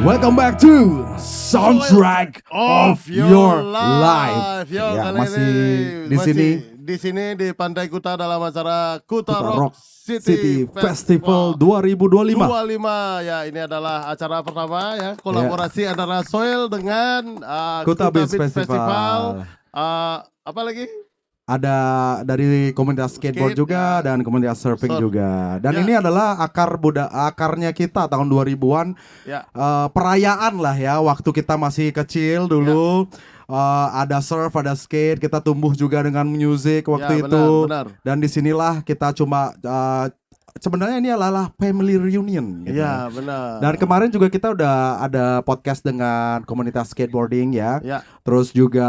Welcome back to Soundtrack of Your Life. Ya, masih di sini di Pantai Kuta dalam acara Kuta Rock City Festival 2025. Ya, ini adalah acara pertama ya, kolaborasi antara Soil dengan Kuta Beats Festival. Apa lagi? Ada dari komunitas skateboard juga dan komunitas surfing juga. Dan ini adalah akarnya kita tahun 2000-an. Perayaan lah ya, waktu kita masih kecil dulu. Ada surf, ada skate, kita tumbuh juga dengan music waktu itu. Benar. Dan disinilah kita cuma sebenarnya ini adalah family reunion gitu. Iya, benar. Dan kemarin juga kita udah ada podcast dengan komunitas skateboarding ya. Terus juga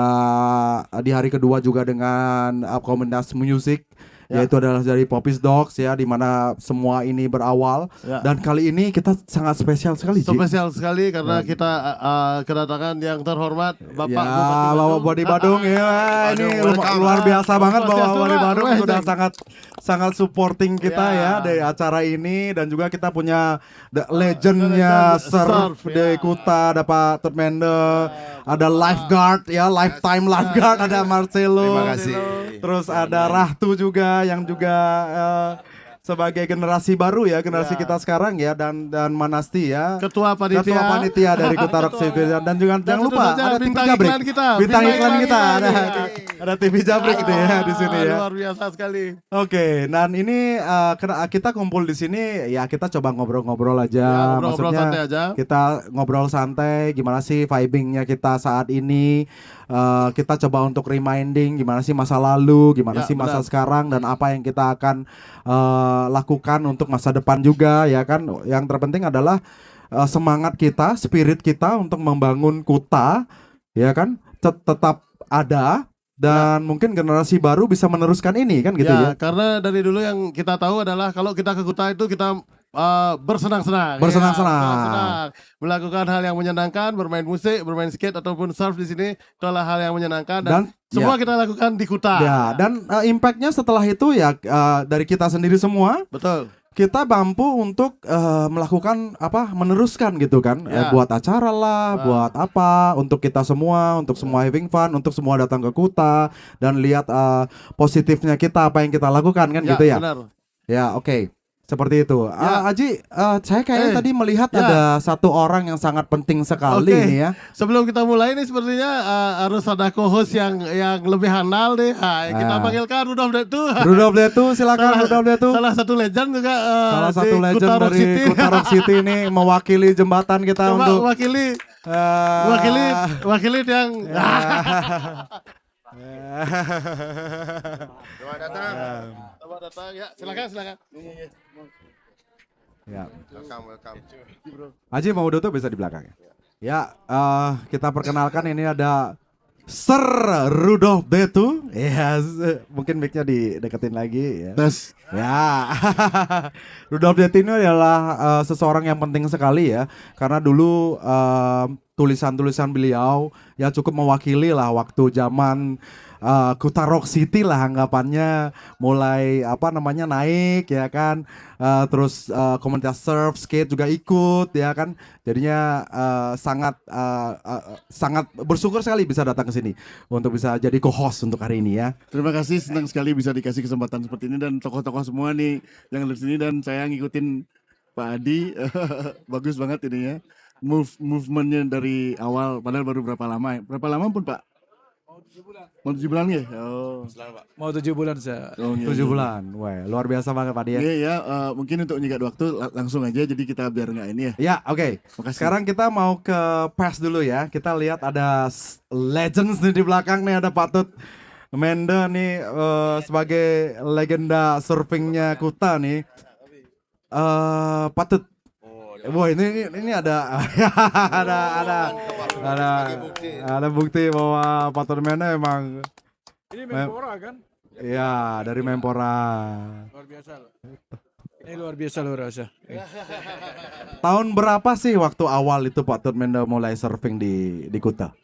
di hari kedua juga dengan komunitas musik, yaitu adalah dari Popis Dogs ya, di mana semua ini berawal. Dan kali ini kita sangat spesial sekali, Spesial sekali karena kita kedatangan yang terhormat Bapak Bupati Badung ya. Ini luar biasa banget Bapak Bupati Badung sudah sangat supporting kita ya dari acara ini. Dan juga kita punya the legendnya surf di Kuta, ada Pak Tutmende, ada lifeguard ya, lifetime lifeguard, ada Marcelo. Terima kasih. Terus ada Rahtu juga yang juga sebagai generasi baru ya, generasi kita sekarang ya, dan Manasti ya, Ketua Panitia dari Kuta Rock City. Dan juga jangan lupa ada tim bintang Jabrik, bintang iklan kita ada TV Jabrik nih ya di sini ya. Luar biasa sekali. Oke, dan ini kita kumpul di sini ya, kita coba ngobrol-ngobrol aja. Ngobrol santai aja. Kita ngobrol santai, gimana sih vibingnya kita saat ini. Kita coba untuk reminding gimana sih masa lalu, gimana sih masa sekarang, dan apa yang kita akan lakukan untuk masa depan juga ya kan. Yang terpenting adalah semangat kita, spirit kita untuk membangun Kuta ya kan tetap ada. Dan mungkin generasi baru bisa meneruskan ini kan gitu ya. Karena dari dulu yang kita tahu adalah kalau kita ke Kuta itu kita bersenang-senang, melakukan hal yang menyenangkan, bermain musik, bermain skate ataupun surf di sini, itu adalah hal yang menyenangkan dan semua kita lakukan di Kuta. Ya, dan impactnya setelah itu ya dari kita sendiri semua. Betul. Kita mampu untuk melakukan meneruskan gitu kan, buat acara lah, buat apa, untuk kita semua, untuk semua having fun, untuk semua datang ke Kuta dan lihat positifnya kita, apa yang kita lakukan kan gitu ya. Benar. Ya, oke. Seperti itu. Aji, saya kayaknya tadi melihat ada satu orang yang sangat penting sekali nih ya. Sebelum kita mulai nih sepertinya harus ada co-host yang lebih handal deh. Kita panggilkan Rudolf Detu. Rudolf Detu, silakan Rudolf Detu. Salah satu legend juga salah satu legend dari Kuta Rock City ini mewakili jembatan kita. Coba untuk wakili yang Selamat datang. Selamat datang ya, silakan. Ya. Welcome. Aji mau duduk bisa di belakang ya. Ya, kita perkenalkan ini ada Sir Rudolf Detu. Yes, mungkin mic-nya dideketin lagi ya. Tes. Ya. Rudolf Detu ini adalah seseorang yang penting sekali ya, karena dulu tulisan-tulisan beliau ya cukup mewakili lah waktu zaman Kuta Rock City lah anggapannya mulai naik ya kan. Terus komunitas surf, skate juga ikut ya kan. Jadinya sangat bersyukur sekali bisa datang ke sini untuk bisa jadi co-host untuk hari ini ya. Terima kasih, senang sekali bisa dikasih kesempatan seperti ini dan tokoh-tokoh semua nih yang di sini, dan saya ngikutin Pak Adi. Bagus banget ini ya. Movementnya dari awal, padahal baru berapa lama pun Pak? Mau 7 bulan ya? Oh. Mau 7 bulan saya. 7 bulan. Wah, luar biasa banget Pak Dia. Ya, mungkin untuk nyikat waktu langsung aja, jadi kita biar nggak ini ya. Ya, oke. Sekarang kita mau ke past dulu ya. Kita lihat ada legends nih di belakang nih, ada Pak Tut Mende nih sebagai legenda surfingnya Kuta nih. Pak Tut. Wah, ini ada ada bukti bahwa Pak Tut Mende emang ini Menpora kan? Iya, dari Menpora. Luar biasa. Ini luar biasa. Tahun berapa sih waktu awal itu Pak Tut Mende mulai surfing di Kuta?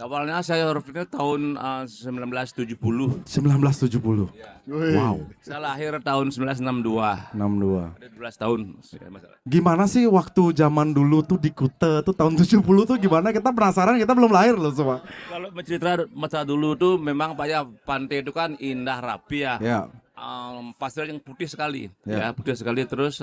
Awalnya saya surfingnya tahun 1970. 1970. Wih. Wow. Saya lahir tahun 1962. 62. Ada 12 tahun. Ya, masalah. Gimana sih waktu zaman dulu tuh di Kuta tuh tahun 70 tuh gimana? Kita penasaran, kita belum lahir loh semua. Kalau bercerita masa dulu tuh memang Pak ya, pantai itu kan indah rapi ya. Ya. Pasir yang putih sekali, Ya. ya putih sekali. Terus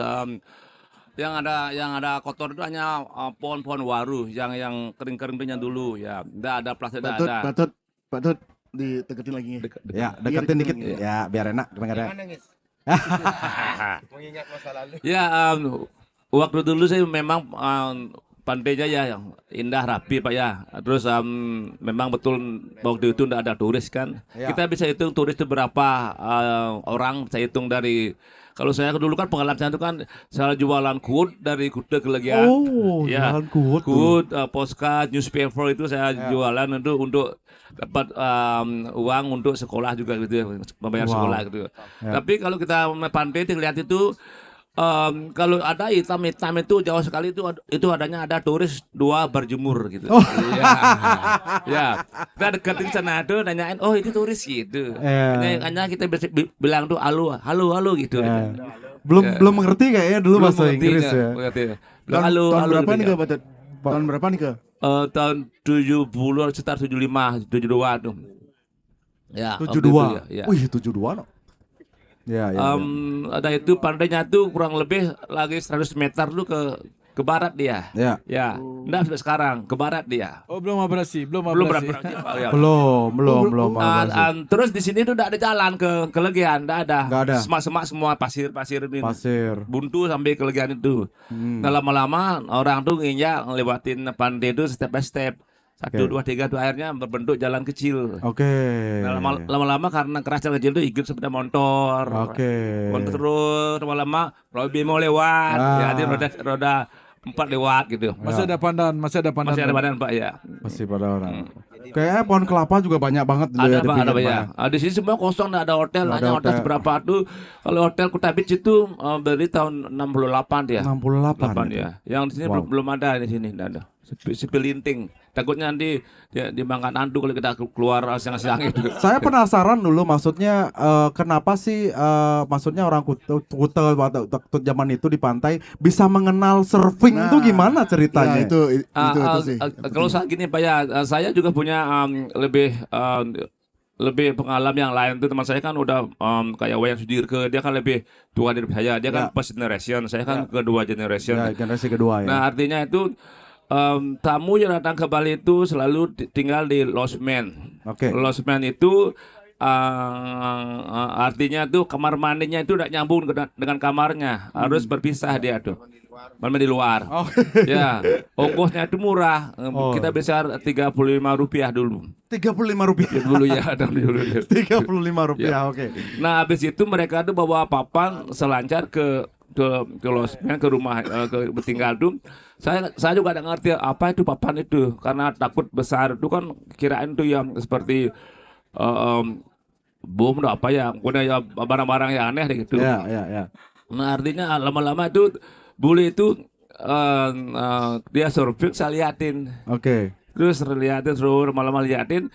yang ada kotor itu hanya pohon-pohon waru yang kering-kering itu yang dulu ya. Nggak ada plastik, nggak ada. Pak Tut, diteketin lagi. Ya, deketin dikit. Iya. Ya, biar enak dengarnya. Mengingat masa lalu. Ya, waktu dulu saya memang pantainya ya yang indah rapi Pak ya. Terus memang betul waktu itu tidak ada turis kan. Ya. Kita bisa hitung turis itu berapa orang. Saya hitung dari, kalau saya dulu kan pengalaman saya itu kan saya jualan kuot dari Kuta ke Legian. Oh, Ya, jualan kuot dulu. Kuot, postcard, newspaper itu saya jualan untuk dapat uang untuk sekolah juga gitu ya, membayar Wow. sekolah gitu. Ya. Tapi kalau kita pantai lihat itu kalau ada hitam-hitam itu jauh sekali itu adanya ada turis 2 berjemur gitu. Iya. Ya. Kita deketin sana tuh nanyain, "Oh, itu turis gitu." Hanya kita bilang tuh halo gitu. Ya. Belum mengerti kayaknya dulu bahasa mengerti, Inggris nggak? ya. Mengerti. Tahun, Halo, tahun halo berapa gitu nih ya. Kak, Pak Tut? Tahun berapa nih Kak? Tahun 70 sekitar 75, 72 tuh. Ya, waktu 72. itu ya. Wih, 72 no. Ya, ya. Ada itu pantainya tuh kurang lebih lagi 100 meter dulu ke barat dia. Ya. Ya, enggak sampai sekarang ke barat dia. Oh, belum abrasi. Belum abrasi. berapa ya. Belum. Terus di sini tuh enggak ada jalan ke Legian, enggak ada. Nggak ada. Semak-semak semua pasir ini. Pasir. Buntu sampai ke Legian itu. Nah, lama-lama orang tuh nginjak ngelewatin pantai itu step by step. 1, 2, 3 tuh akhirnya berbentuk jalan kecil. Oke. Nah, lama-lama karena keras jalan kecil itu ikut sepeda motor. Oke. Motor terus lama-lama kalau bemo lewat, ya jadi roda 4 lewat gitu. Masih ada pandan. Masih ada badan Pak ya. Masih pada orang. Kayaknya pohon kelapa juga banyak banget dulu ya Ada di Pak, ada pinggir Pak ya. Pak. Di sini semua kosong, nggak ada hotel. Nggak ada Hanya hotel hotel. seberapa tuh. Kalau hotel Kuta Beach itu dari tahun 68 dia. 68. 8 ya. Yang di sini Wow. belum ada di sini, nggak ada. Sepi linting. Takutnya nanti dimakan hantu kalau kita keluar siang-siang itu. Saya penasaran dulu maksudnya kenapa sih maksudnya orang Kuta waktu zaman itu di pantai bisa mengenal surfing Nah, itu gimana ceritanya? Ya, itu sih. Kalau saat gini Pak ya, saya juga punya lebih pengalaman yang lain tuh. Teman saya kan udah kayak Wayan Sudirke, dia kan lebih tua dari saya, dia kan Ya. first generation, saya kan kedua generation. Ya, generasi kedua ya. Nah artinya itu tamu yang datang ke Bali itu selalu tinggal di lodgeman. Oke. Lodgeman itu artinya tuh kamar mandinya itu tidak nyambung dengan kamarnya, harus berpisah dia tuh. Mandi di luar. Oh. Ya, ongkosnya itu murah. Oh. Kita bisa Rp35 dulu. Rp35. Dulu ya, dulu. Rp35, oke. Nah, habis itu mereka tuh bawa papan selancar ke losmen, ke rumah ke tinggal tuh. Saya juga ada ngerti apa itu papan itu, karena takut besar itu kan kirain tuh yang seperti bom atau apa ya, udah ya barang-barang yang aneh deh gitu. Ya. Nah, artinya lama-lama itu bule itu dia surfing, saya liatin. Oke. Terus lama-lama liatin,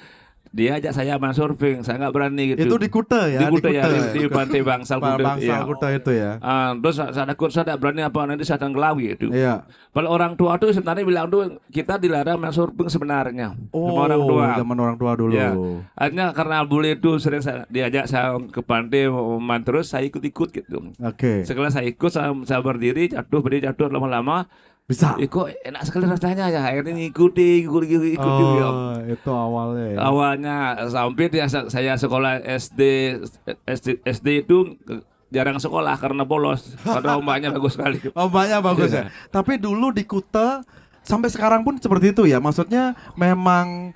dia ajak saya main surfing, saya nggak berani gitu. Itu di Kuta ya? Di Kuta ya, di pantai Bangsal Kuta. Bangsal Kuta itu ya. Terus saya takut, saya tidak berani apa nanti saya tenggelam gitu. Iya. Kalau orang tua tuh sebenarnya bilang tuh kita dilarang main surfing sebenarnya. Oh, Sama orang tua. zaman orang tua dulu. Ya. Akhirnya karena bule itu sering diajak saya ke pantai main terus, saya ikut-ikut gitu. Oke. Setelah saya ikut, saya berdiri jatuh lama-lama. Bisa. Kok enak sekali rasanya ya. Akhirnya ngikuti ya. Oh, itu awalnya ya. Awalnya sampai saya sekolah SD itu jarang sekolah karena bolos, karena ombaknya bagus sekali. Ombaknya bagus ya. Tapi dulu di Kuta sampai sekarang pun seperti itu ya. Maksudnya memang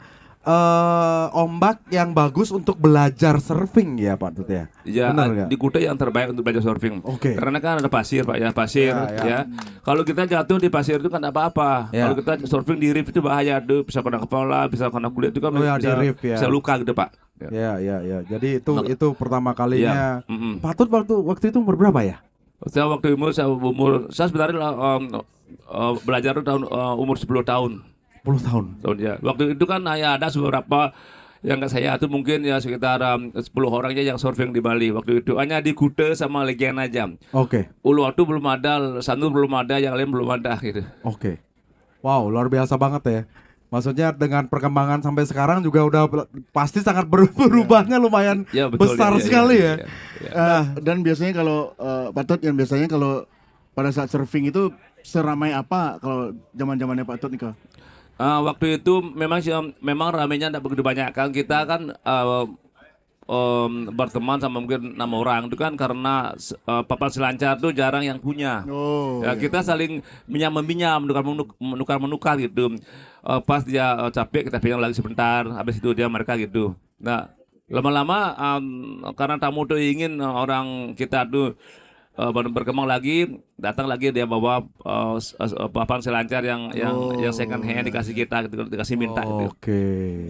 ombak yang bagus untuk belajar surfing ya Pak Tut ya. Ya, Benar nggak? di Kuta yang terbaik untuk belajar surfing. Oke. Karena kan ada pasir Pak ya, pasir Ya. ya. Kalau kita jatuh di pasir itu kan tidak apa-apa. Ya. Kalau kita surfing di reef itu bahaya tuh, bisa kena kepala, bisa kena kulit itu kan Oh ya, di reef ya. bisa luka gitu Pak. Ya. Ya. Jadi itu pertama kalinya. Ya. Pak Tut waktu itu umur berapa ya? Saya waktu saya sebenarnya belajar tahun umur 10 tahun. 10 tahun. Ya. Waktu itu kan ya ada beberapa yang nggak saya itu mungkin ya sekitar 10 orangnya yang surfing di Bali waktu itu hanya di Kuta sama Legian aja. Oke. Uluwatu belum ada, Sanur belum ada, yang lain belum ada gitu. Oke. Wow, luar biasa banget ya. Maksudnya dengan perkembangan sampai sekarang juga udah pasti sangat berubahnya lumayan Ya, betul, besar ya, sekali ya. Dan biasanya kalau Pak Tut, yang biasanya kalau pada saat surfing itu seramai apa kalau zaman-zamannya Pak Tut nih Kak? Waktu itu memang ramenya tidak begitu banyak kan kita kan berteman sama mungkin 6 orang itu kan karena papan selancar tuh jarang yang punya. Oh, Ya, iya. kita saling meminjam, menukar gitu. Pas dia capek kita pinjam lagi sebentar, habis itu dia mereka gitu. Nah, lama-lama karena tamu tuh ingin orang kita tuh berkembang lagi, datang lagi dia bawa papan selancar yang second hand dikasih kita gitu, dikasih minta gitu. Oke,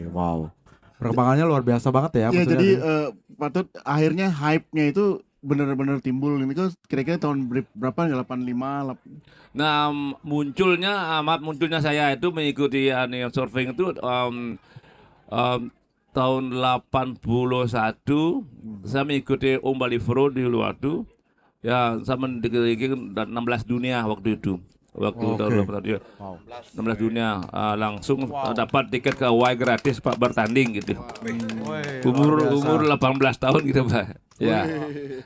wow. Perkembangannya luar biasa banget ya. Ya, maksudnya jadi nih. Pak Tut akhirnya hype-nya itu benar-benar timbul ini kan kira-kira tahun berapa nih 85 Nah, munculnya saya itu mengikuti surfing itu tahun 81 saya mengikuti Om Balivro di Uluwatu. Ya, saya mendekati 16 dunia waktu itu. Waktu tahun 16 dunia langsung dapat tiket ke Hawaii gratis Pak bertanding gitu. Umur 18 tahun gitu Pak. Ya.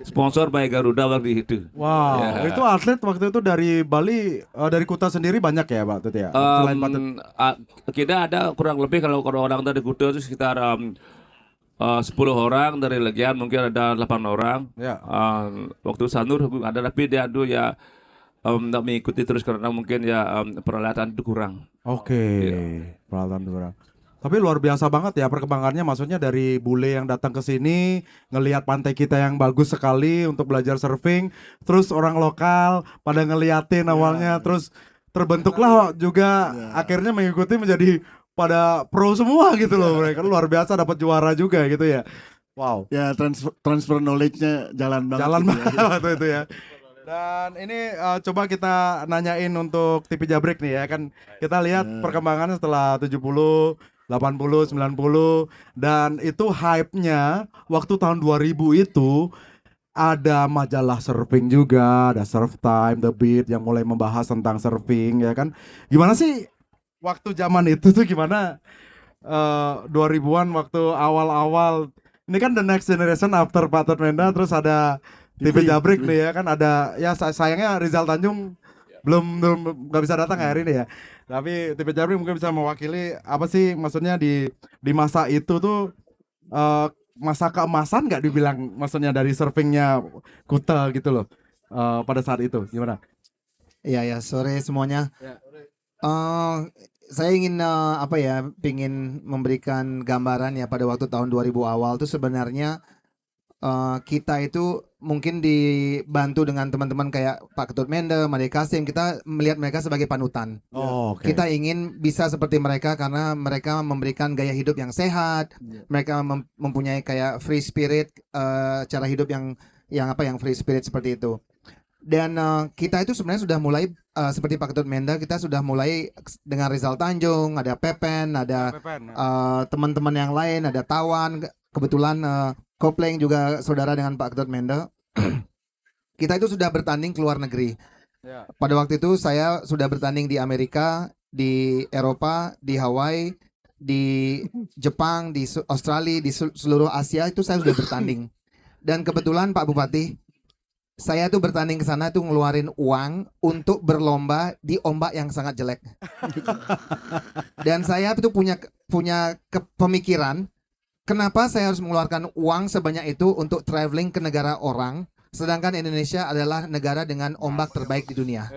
Sponsor by Garuda waktu itu. Wow, Ya. itu atlet waktu itu dari Bali, dari Kuta sendiri banyak ya Pak Tut ya? Selain Pak Tut. Kita ada kurang lebih kalau orang dari Kuta itu sekitar 10 orang, dari Legian mungkin ada 8 orang. Ya. Waktu Sanur ada tapi dia tuh ya tidak mengikuti terus karena mungkin ya peralatan itu kurang. Oke, peralatan kurang. Tapi luar biasa banget ya perkembangannya, maksudnya dari bule yang datang ke sini ngelihat pantai kita yang bagus sekali untuk belajar surfing, terus orang lokal pada ngeliatin awalnya, terus terbentuklah juga akhirnya mengikuti menjadi pada pro semua gitu loh mereka. Luar biasa dapat juara juga gitu ya. Wow. ya transfer knowledge-nya jalan banget. Jalan gitu ya. banget waktu itu ya. Dan ini coba kita nanyain untuk TV Jabrek nih ya kan. Kita lihat perkembangannya setelah 70, 80, 90 dan itu hype-nya waktu tahun 2000 itu ada majalah surfing juga, ada Surf Time, The Beat yang mulai membahas tentang surfing ya kan. Gimana sih waktu zaman itu tuh gimana 2000-an waktu awal-awal ini kan the next generation after Pak Tut Menda terus ada TV Jabrek nih ya kan ada ya sayangnya Rizal Tanjung belum nggak bisa datang hari ini ya. Tapi TV Jabrek mungkin bisa mewakili apa sih maksudnya di masa itu tuh masa keemasan nggak dibilang maksudnya dari surfingnya Kuta gitu loh pada saat itu gimana? Ya ya sore semuanya. Saya ingin pingin memberikan gambaran ya pada waktu tahun 2000 awal tuh sebenarnya kita itu mungkin dibantu dengan teman-teman kayak Pak Ketut Mende, Made Kasim, kita melihat mereka sebagai panutan. Oh, oke. Kita ingin bisa seperti mereka karena mereka memberikan gaya hidup yang sehat, mereka mempunyai kayak free spirit, cara hidup yang free spirit seperti itu. Dan kita itu sebenarnya sudah mulai seperti Pak Ketut Menda, kita sudah mulai dengan Rizal Tanjung, ada Pepen, ada teman-teman yang lain, ada Tawan, kebetulan Kopleng juga saudara dengan Pak Ketut Menda. Kita itu sudah bertanding ke luar negeri. Pada waktu itu saya sudah bertanding di Amerika, di Eropa, di Hawaii, di Jepang, di Australia, di seluruh Asia itu saya sudah bertanding. Dan kebetulan Pak Bupati, saya tuh bertanding ke sana tuh ngeluarin uang untuk berlomba di ombak yang sangat jelek. Dan saya tuh punya pemikiran, kenapa saya harus mengeluarkan uang sebanyak itu untuk traveling ke negara orang, sedangkan Indonesia adalah negara dengan ombak terbaik di dunia.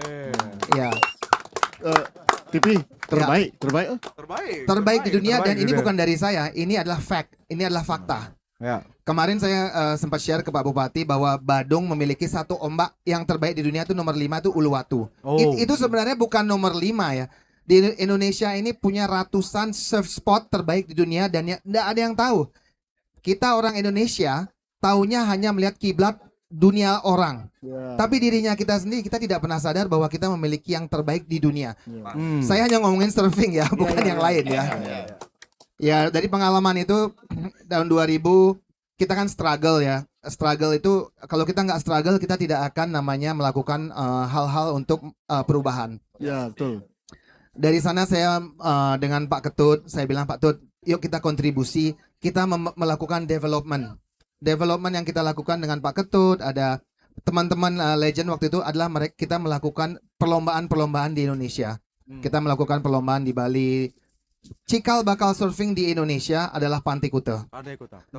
Ya. TV terbaik. Terbaik di dunia dan ini gitu ya. bukan dari saya, ini adalah fact, ini adalah fakta. Ya. Kemarin saya sempat share ke Pak Bupati bahwa Badung memiliki satu ombak yang terbaik di dunia itu nomor 5 itu Uluwatu. Oh. Itu sebenarnya bukan nomor 5 ya. Di Indonesia ini punya ratusan surf spot terbaik di dunia dan tidak ada yang tahu. Kita orang Indonesia taunya hanya melihat kiblat dunia orang. Ya. Tapi dirinya kita sendiri, kita tidak pernah sadar bahwa kita memiliki yang terbaik di dunia. Hmm. Saya hanya ngomongin surfing ya, bukan yang lain ya. Ya, dari pengalaman itu tahun 2000 kita kan struggle ya. Struggle itu kalau kita nggak struggle kita tidak akan namanya melakukan hal-hal untuk perubahan. Ya, betul. Dari sana saya dengan Pak Ketut, saya bilang Pak Tut, yuk kita kontribusi, kita melakukan development. Development yang kita lakukan dengan Pak Ketut, ada teman-teman legend waktu itu adalah kita melakukan perlombaan-perlombaan di Indonesia. Kita melakukan perlombaan di Bali. Cikal bakal surfing di Indonesia adalah Pantai Kuta.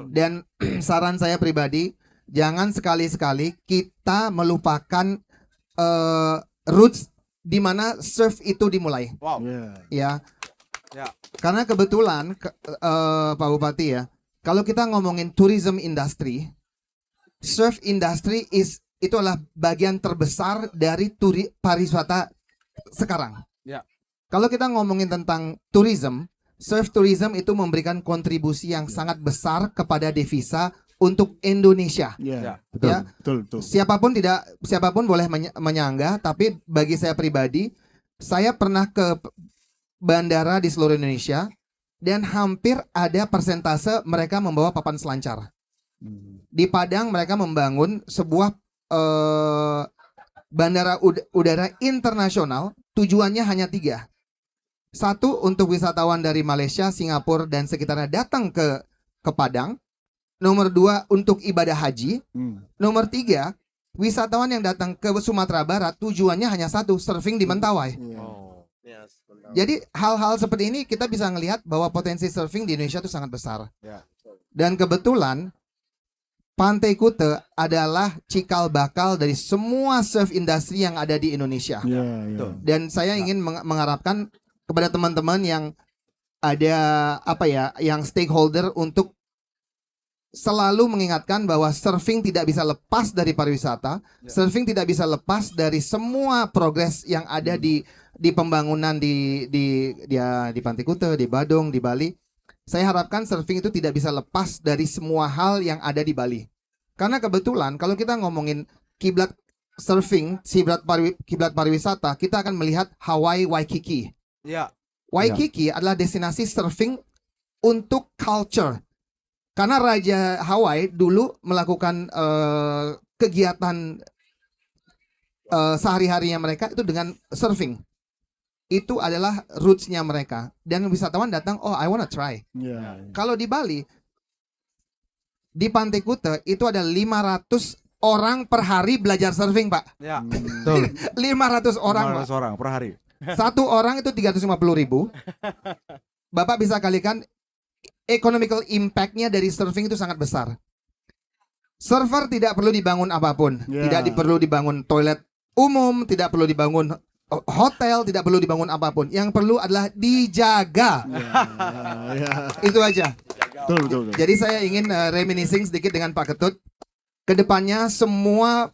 Dan saran saya pribadi, jangan sekali-sekali kita melupakan roots di mana surf itu dimulai. Ya. Ya. Karena kebetulan Pak Bupati ya, kalau kita ngomongin tourism industry, surf industry itu adalah bagian terbesar dari pariwisata sekarang. Ya. Kalau kita ngomongin tentang tourism, surf tourism itu memberikan kontribusi yang sangat besar kepada devisa untuk Indonesia. Ya. Betul. Ya. Betul. Siapapun boleh menyanggah, tapi bagi saya pribadi, saya pernah ke bandara di seluruh Indonesia dan hampir ada persentase mereka membawa papan selancar. Di Padang mereka membangun sebuah bandara udara internasional, tujuannya hanya 3. Satu, untuk wisatawan dari Malaysia, Singapura dan sekitarnya datang ke Padang. Nomor 2, untuk ibadah haji. Nomor 3, wisatawan yang datang ke Sumatera Barat tujuannya hanya satu, surfing di Mentawai. Jadi hal-hal seperti ini kita bisa ngelihat bahwa potensi surfing di Indonesia itu sangat besar. Dan kebetulan Pantai Kuta adalah cikal bakal dari semua surf industry yang ada di Indonesia. Dan saya ingin mengharapkan kepada teman-teman yang ada yang stakeholder untuk selalu mengingatkan bahwa surfing tidak bisa lepas dari pariwisata, surfing tidak bisa lepas dari semua progres yang ada di pembangunan di Pantai Kuta, di Badung, di Bali. Saya harapkan surfing itu tidak bisa lepas dari semua hal yang ada di Bali. Karena kebetulan kalau kita ngomongin kiblat surfing, kiblat pariwisata, kita akan melihat Hawaii Waikiki. Ya. Waikiki adalah destinasi surfing untuk culture. Karena Raja Hawaii dulu melakukan kegiatan sehari-harinya mereka itu dengan surfing. Itu adalah rootsnya mereka. Dan wisatawan datang, oh I wanna try. Kalau di Bali, di Pantai Kuta itu ada 500 orang per hari belajar surfing, Pak. Ya. Betul. 500 orang, Pak. 500 orang per hari. Satu orang itu 350.000. Bapak bisa kalikan economical impact-nya dari surfing itu sangat besar. Surfer tidak perlu dibangun apapun. Tidak perlu dibangun toilet umum, tidak perlu dibangun hotel, tidak perlu dibangun apapun. Yang perlu adalah dijaga. Itu aja. Betul. Jadi saya ingin reminiscing sedikit dengan Pak Ketut. Kedepannya semua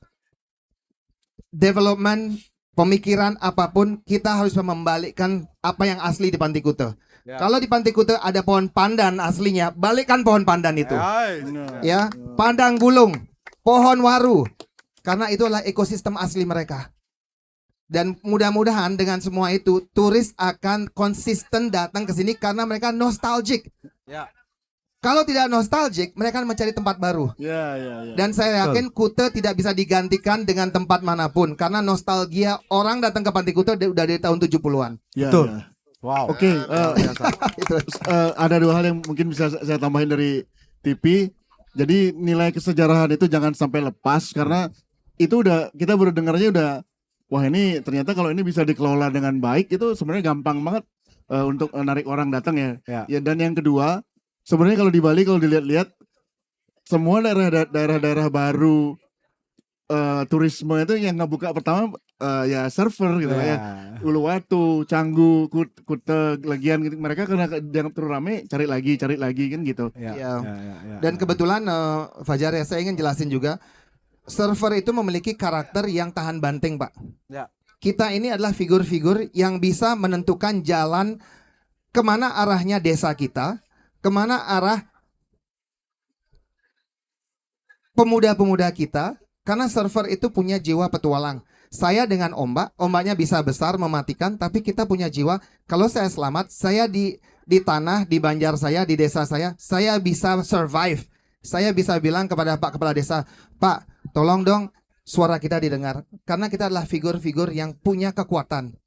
development, pemikiran apapun, kita harus membalikkan apa yang asli di Pantai Kuta. Kalau di Pantai Kuta ada pohon pandan aslinya, balikkan pohon pandan itu. Ya, pandang bulung, pohon waru. Karena itu adalah ekosistem asli mereka. Dan mudah-mudahan dengan semua itu turis akan konsisten datang ke sini karena mereka nostalgic. Kalau tidak nostalgic, mereka akan mencari tempat baru. Dan saya yakin Kuta tidak bisa digantikan dengan tempat manapun karena nostalgia orang datang ke Pantai Kuta udah dari tahun 70-an. Betul. Wow. Oke, ada 2 hal yang mungkin bisa saya tambahin dari TV. Jadi nilai kesejarahan itu jangan sampai lepas karena itu kita baru dengarnya udah, wah ini ternyata kalau ini bisa dikelola dengan baik itu sebenarnya gampang banget untuk narik orang datang ya. Dan yang kedua, sebenarnya kalau di Bali kalau dilihat-lihat semua daerah-daerah baru turisme itu yang ngebuka pertama ya surfer gitu ya. Uluwatu, Canggu, Kuta, Legian gitu. Mereka karena terlalu rame cari lagi kan gitu. Dan kebetulan Fajar ya, saya ingin jelasin juga surfer itu memiliki karakter yang tahan banting, Pak. Kita ini adalah figur-figur yang bisa menentukan jalan kemana arahnya desa kita, kemana arah pemuda-pemuda kita, Karena surfer itu punya jiwa petualang. Saya dengan ombak, ombaknya bisa besar mematikan, tapi kita punya jiwa. Kalau saya selamat, saya di tanah, di banjar saya, di desa saya bisa survive. Saya bisa bilang kepada Pak Kepala Desa, Pak, tolong dong suara kita didengar. Karena kita adalah figur-figur yang punya kekuatan.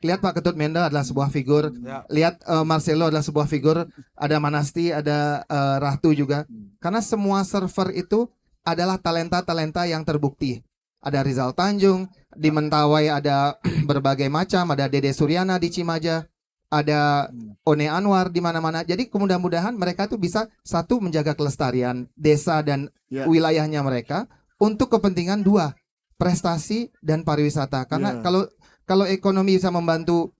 Lihat Pak Ketut Menda adalah sebuah figur. Lihat Marcelo adalah sebuah figur. Ada Manasti, ada Ratu juga. Karena semua surfer itu adalah talenta-talenta yang terbukti. Ada Rizal Tanjung, di Mentawai ada berbagai macam, ada Dede Suryana di Cimaja, ada One Anwar di mana-mana. Jadi mudah-mudahan mereka tuh bisa satu menjaga kelestarian desa dan wilayahnya mereka untuk kepentingan dua, prestasi dan pariwisata. Karena kalau ekonomi bisa membantu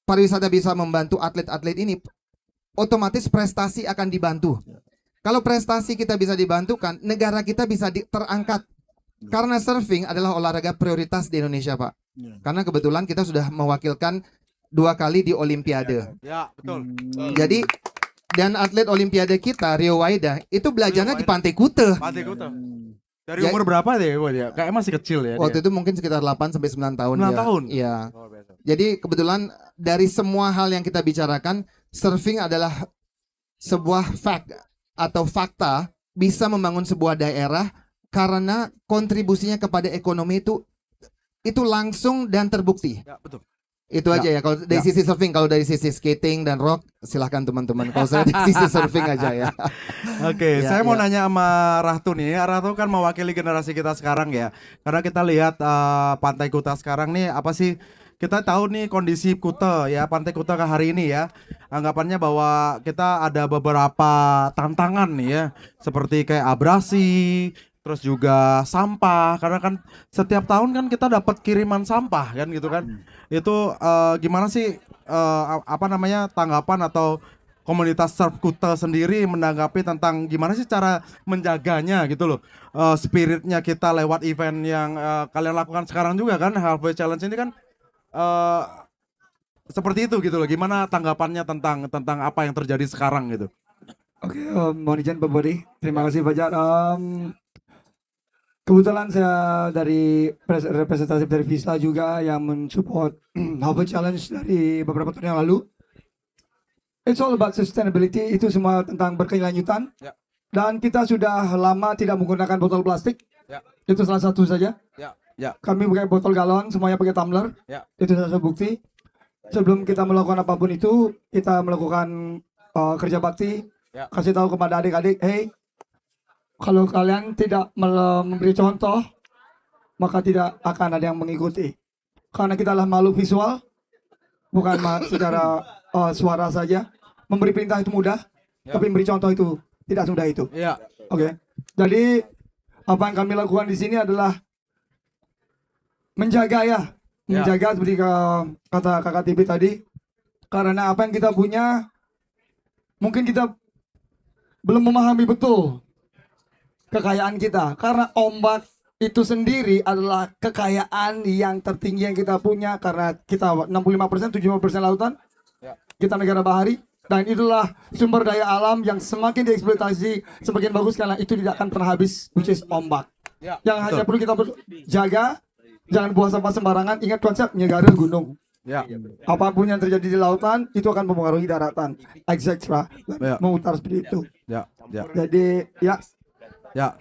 pariwisata bisa membantu atlet-atlet ini, otomatis prestasi akan dibantu. Kalau prestasi kita bisa dibantukan, negara kita bisa terangkat. Karena surfing adalah olahraga prioritas di Indonesia, Pak. Karena kebetulan kita sudah mewakilkan 2 kali di Olimpiade. Ya, betul. Jadi dan atlet Olimpiade kita, Rio Waida, itu belajarnya di Pantai Kute. Pantai Kuta. Dari umur berapa deh dia? Kayak masih kecil ya. Waktu itu mungkin sekitar 8 sampai 9 tahun. 9 tahun? Iya. Jadi kebetulan dari semua hal yang kita bicarakan, surfing adalah sebuah fact atau fakta bisa membangun sebuah daerah karena kontribusinya kepada ekonomi itu langsung dan terbukti. Ya, betul. Itu aja ya. Kalau dari sisi surfing, kalau dari sisi skating dan rock, silahkan teman-teman. Kalau saya dari sisi surfing aja ya. Oke, Ya, saya mau ya. nanya sama Ratu nih. Ratu kan mewakili generasi kita sekarang ya. Karena kita lihat Pantai Kuta sekarang nih, apa sih? Kita tahu nih kondisi Kuta ya, Pantai Kuta ke hari ini ya. Anggapannya bahwa kita ada beberapa tantangan nih ya. Seperti kayak abrasi, terus juga sampah. Karena kan setiap tahun kan kita dapat kiriman sampah kan gitu kan. Itu gimana sih apa namanya tanggapan atau komunitas surf Kuta sendiri menanggapi tentang gimana sih cara menjaganya gitu loh. Spiritnya kita lewat event yang kalian lakukan sekarang juga kan, Halfway Challenge ini kan seperti itu gitu loh. Gimana tanggapannya tentang apa yang terjadi sekarang gitu. Oke, mohon izin Pak Bodi. Terima kasih Fajar. Kebetulan saya dari representatif dari Vista juga yang mensupport Halfway Challenge dari beberapa tahun yang lalu. It's all about sustainability. Itu semua tentang berkelanjutan. Ya. Dan kita sudah lama tidak menggunakan botol plastik. Ya. Itu salah satu saja. Ya. Kami pakai botol galon, semuanya pakai tumbler. Ya. Itu salah satu bukti. Sebelum kita melakukan apapun itu, kita melakukan kerja bakti. Ya. Kasih tahu kepada adik-adik, hey, kalau kalian tidak memberi contoh, maka tidak akan ada yang mengikuti. Karena kita adalah makhluk visual, bukan secara suara saja. Memberi perintah itu mudah, tapi memberi contoh itu tidak semudah itu. Iya. Oke. Jadi apa yang kami lakukan di sini adalah menjaga menjaga seperti kata Kakak TV tadi. Karena apa yang kita punya, mungkin kita belum memahami betul kekayaan kita. Karena ombak itu sendiri adalah kekayaan yang tertinggi yang kita punya. Karena kita 65%, 75% lautan. Kita negara bahari. Dan itulah sumber daya alam yang semakin dieksploitasi semakin bagus karena itu tidak akan pernah habis, which is ombak. Yang hanya perlu kita jaga, jangan buang sampah sembarangan. Ingat konsep Niagara gunung. Ya. Apapun yang terjadi di lautan itu akan mempengaruhi daratan, etc. Ya. Memutar seperti itu. Ya. Jadi ya. Ya.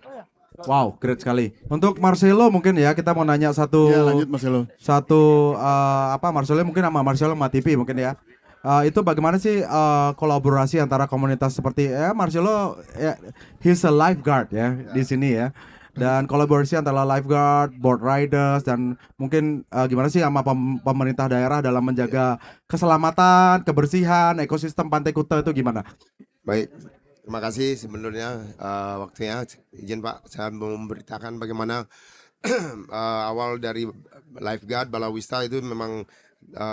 Wow, great sekali. Untuk Marcelo mungkin ya kita mau nanya satu. Ya, lanjut Marcelo. Marcelo mungkin sama Marcelo sama TV mungkin ya. Itu bagaimana sih kolaborasi antara komunitas seperti Marcelo he's a lifeguard ya di sini ya. Dan kolaborasi antara lifeguard, board riders dan mungkin gimana sih sama pemerintah daerah dalam menjaga keselamatan, kebersihan, ekosistem Pantai Kuta itu gimana? Baik, terima kasih sebenarnya waktunya. Izin Pak, saya mau memberitakan bagaimana awal dari lifeguard Balawista itu memang